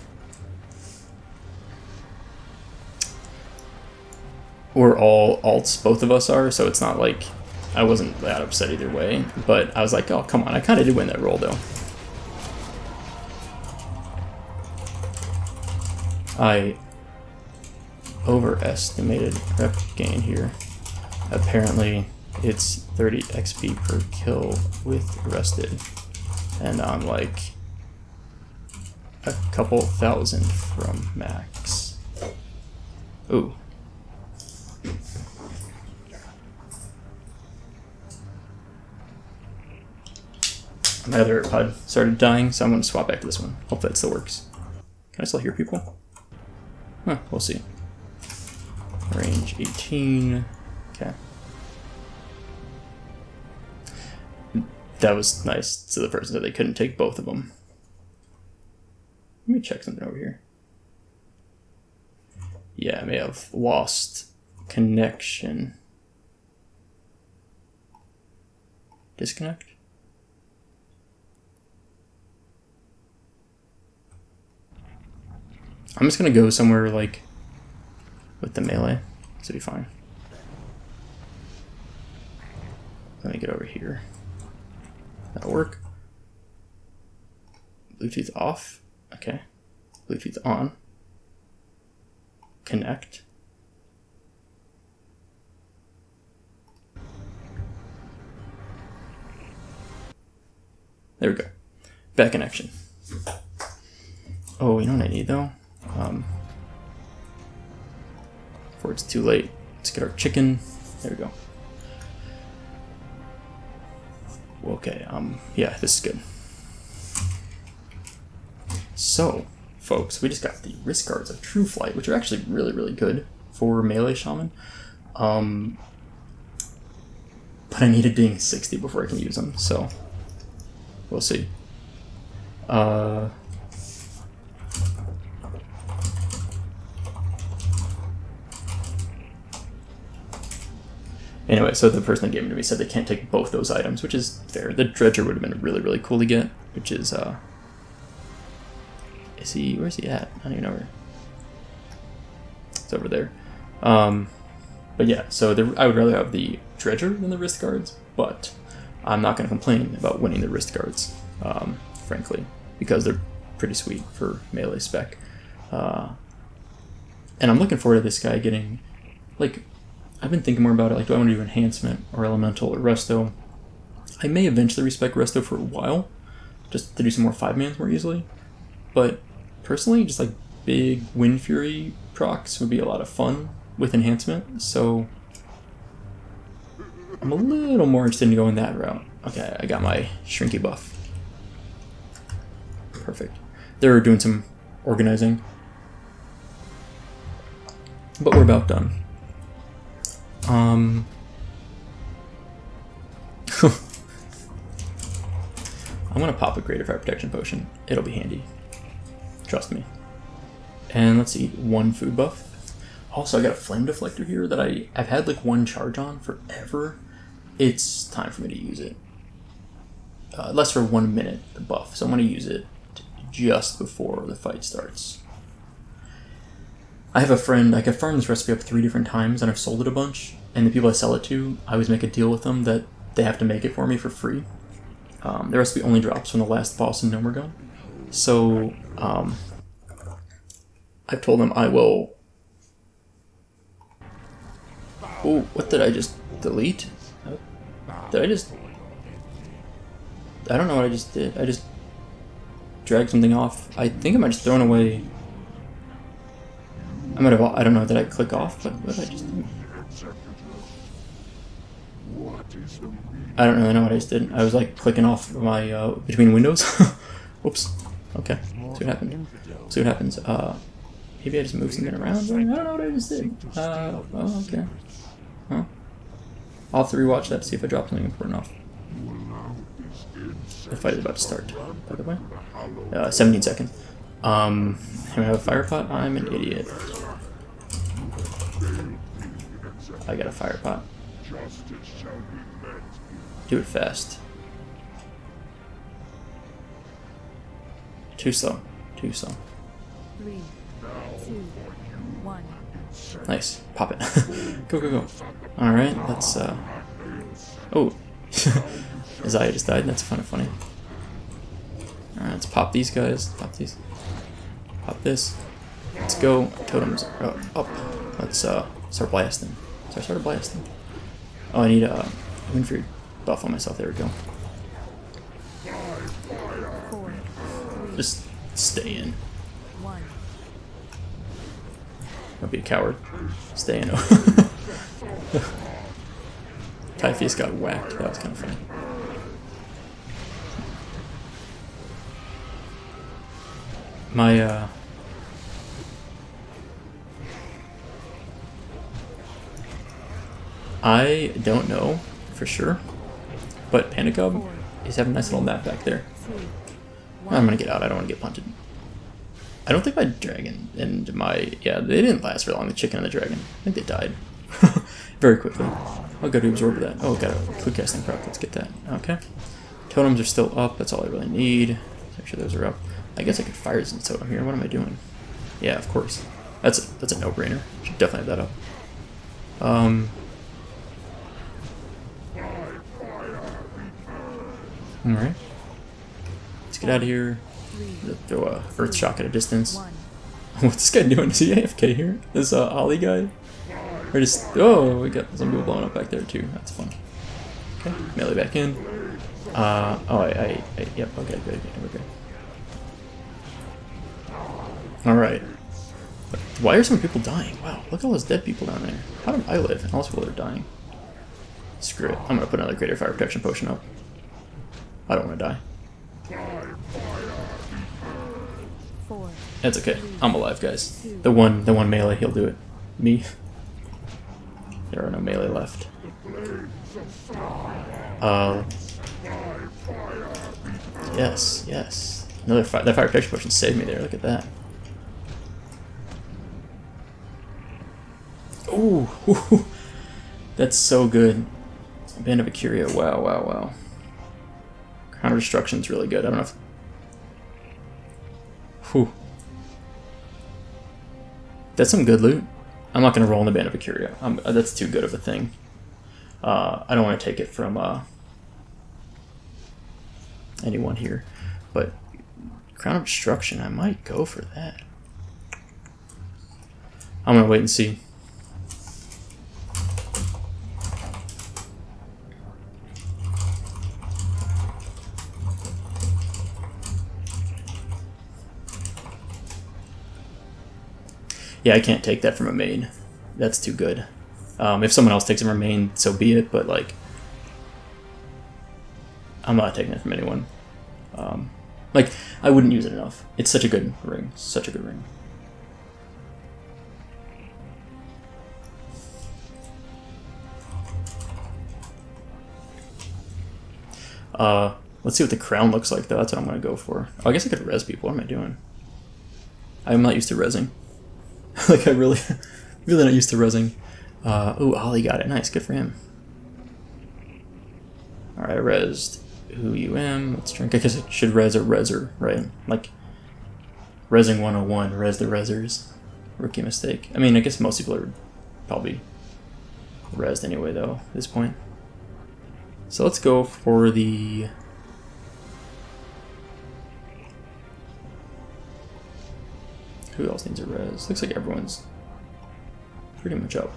We're all alts, both of us are, so it's not like I wasn't that upset either way. But I was like, oh, come on. I kind of did win that roll, though. I overestimated rep gain here. Apparently, it's 30 XP per kill with rested. And I'm like a couple thousand from max. Ooh. My other pod started dying, so I'm going to swap back to this one. Hope that still works. Can I still hear people? Huh, we'll see. Range 18. Okay. That was nice to the person that they couldn't take both of them. Let me check something over here. Yeah, I may have lost connection. Disconnect? I'm just gonna go somewhere like with the melee. This will be fine. Let me get over here. That'll work. Bluetooth off. Okay. Bluetooth on. Connect. There we go. Back connection. Oh, you know what I need though? Before it's too late, let's get our chicken. There we go. Okay, yeah, this is good. So, folks, we just got the wrist guards of True Flight, which are actually really, really good for melee shaman. But I need a ding 60 before I can use them, so we'll see. Anyway, so the person that gave them to me said they can't take both those items, which is fair. The Dredger would have been really, really cool to get, which is, where's he at? I don't even know where. It's over there. But yeah, so I would rather have the Dredger than the wrist guards, but I'm not going to complain about winning the wrist guards, frankly, because they're pretty sweet for melee spec. And I'm looking forward to this guy getting, like, I've been thinking more about it, like, do I want to do Enhancement or Elemental or Resto? I may eventually respec Resto for a while, just to do some more 5-mans more easily, but personally, just like big Wind Fury procs would be a lot of fun with Enhancement, so I'm a little more interested in going that route. Okay, I got my Shrinky buff. Perfect. They're doing some organizing, but we're about done. I'm gonna pop a Greater Fire Protection Potion. It'll be handy. Trust me. And let's eat 1 food buff. Also, I got a Flame Deflector here that I've had like 1 charge on forever. It's time for me to use it. It lasts for 1 minute, the buff, so I'm gonna use it just before the fight starts. I have a friend, I could farm this recipe up 3 different times, and I've sold it a bunch, and the people I sell it to, I always make a deal with them that they have to make it for me for free. The recipe only drops from the last boss in Nomergon. So, I've told them I will... Oh, what did I just delete? Did I just... I don't know what I just did. I just dragged something off. I think I might have just thrown away... I might have... I don't know, did I click off? But what did I just do? I don't really know what I just did. I was like clicking off my between windows. Whoops. Okay. See what happened. See what happens. Maybe I just moved something around. I don't know what I just did. Oh, okay. Huh. I'll have to rewatch that to see if I dropped something important off. The fight is about to start, by the way. 17 seconds. Can we have a fire pot? I'm an idiot. I got a fire pot. Do it fast. Too slow. Too slow. 3, 2, 1. Nice. Pop it. Go, go, go. Alright, let's, Oh. Isaiah just died. That's kind of funny. Alright, let's pop these guys. Pop these. Pop this. Let's go. Totems are up. Let's, start blasting. Start blasting. Oh, I need a Windfear buff on myself. There we go. 4, 3, Just stay in. 1. Don't be a coward. Stay in. Typhoeus got whacked. That was kind of funny. My, I don't know for sure, but Panda Cub is having a nice little map back there. I'm gonna get out. I don't want to get punted. I don't think my dragon and my... Yeah, they didn't last very long, the chicken and the dragon. I think they died very quickly. I'll go to absorb that. Oh, got a quick casting prep. Let's get that. Okay. Totems are still up. That's all I really need. Make sure those are up. I guess I could fire this totem here. What am I doing? Yeah, of course. That's a no-brainer. Should definitely have that up. Alright. Let's get out of here. Throw a Earth Shock at a distance. What's this guy doing? Is he AFK here? This Ollie guy? Or just... Oh, we got some people blowing up back there too. That's fun. Okay, melee back in. Yep, okay, good, we're good. Alright. Why are some people dying? Wow, look at all those dead people down there. How did I live? And all those people are dying. Screw it. I'm gonna put another Greater Fire Protection Potion up. I don't want to die. 4. That's okay. I'm alive, guys. The one melee, he'll do it. Me. There are no melee left. Yes, yes. That fire protection potion saved me there. Look at that. Ooh, that's so good. Band of Acuria. Wow, wow, wow. Counter Destruction's really good. I don't know if... Whew. That's some good loot. I'm not going to roll in the Band of Acuria. That's too good of a thing. I don't want to take it from anyone here. But Crown of Destruction, I might go for that. I'm going to wait and see. Yeah, I can't take that from a main. That's too good. If someone else takes it from a main, so be it, but like... I'm not taking it from anyone. Like, I wouldn't use it enough. It's such a good ring. Such a good ring. Let's see what the crown looks like, though. That's what I'm going to go for. Oh, I guess I could res people. What am I doing? I'm not used to resing. Like, I really not used to resing. Ooh, Ollie got it. Nice. Good for him. Alright, I resed who you am. Let's drink. I guess I should res a reser, right? Like, resing 101. Res the resers. Rookie mistake. I mean, I guess most people are probably resed anyway, though, at this point. So let's go for the... Who else needs a res? Looks like everyone's pretty much up.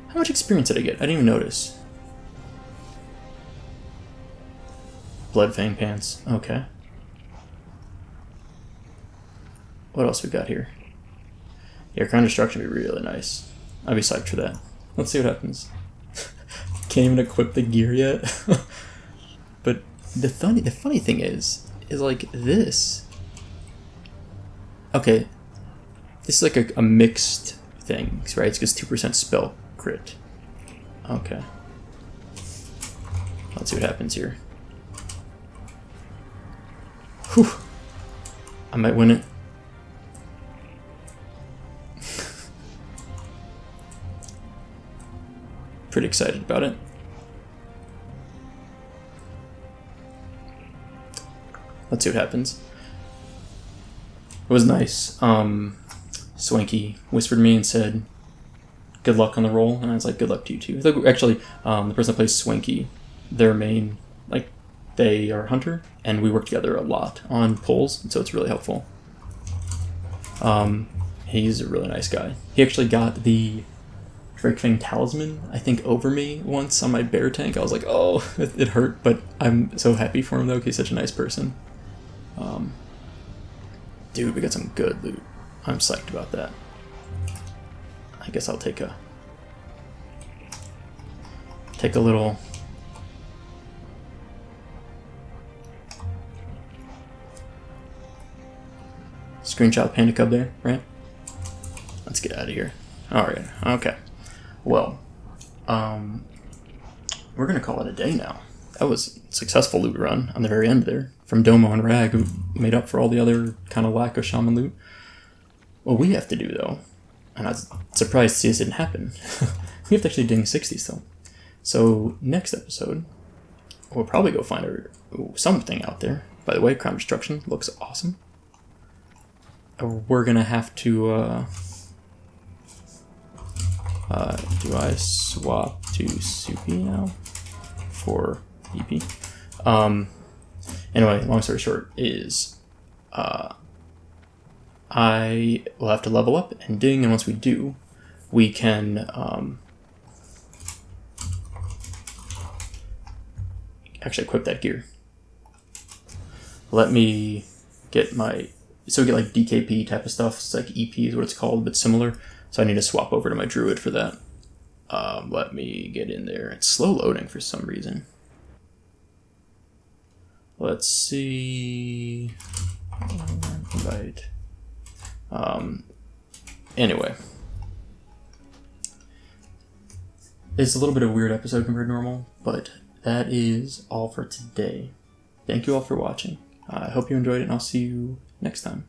How much experience did I get? I didn't even notice. Bloodfang pants. Okay. What else we got here? Yeah, Crown Destruction would be really nice. I'd be psyched for that. Let's see what happens. Can't even equip the gear yet. But the funny thing is like this. Okay, this is like a mixed thing, right? It's just 2% spell crit. Okay. Let's see what happens here. Whew. I might win it. Pretty excited about it. Let's see what happens. It was nice. Swanky whispered me and said, good luck on the roll. And I was like, good luck to you too. Actually, the person that plays Swanky, their main, like, they are hunter, and we work together a lot on pulls, and so it's really helpful. He's a really nice guy. He actually got the Drakefang Talisman, I think, over me once on my bear tank. I was like, oh, it hurt, but I'm so happy for him, though, because he's such a nice person. Dude, we got some good loot. I'm psyched about that. I guess I'll take a little screenshot Panda Cub there, right? Let's get out of here. Alright, okay. Well, we're gonna call it a day now. That was a successful loot run on the very end there from Domo and Rag, who made up for all the other kind of lack of Shaman loot. What we have to do, though, and I was surprised to see this didn't happen, we have to actually ding 60 still. So next episode, we'll probably go find something out there. By the way, Crown Destruction looks awesome. We're gonna have to do I swap to Soupy now for EP? Anyway, long story short is I will have to level up and ding, and once we do, we can actually equip that gear. Let me get my... So we get like DKP type of stuff. It's like EP is what it's called, but similar. So I need to swap over to my Druid for that. Let me get in there. It's slow loading for some reason. Let's see. Right. Anyway. It's a little bit of a weird episode compared to normal, but that is all for today. Thank you all for watching. I hope you enjoyed it, and I'll see you next time.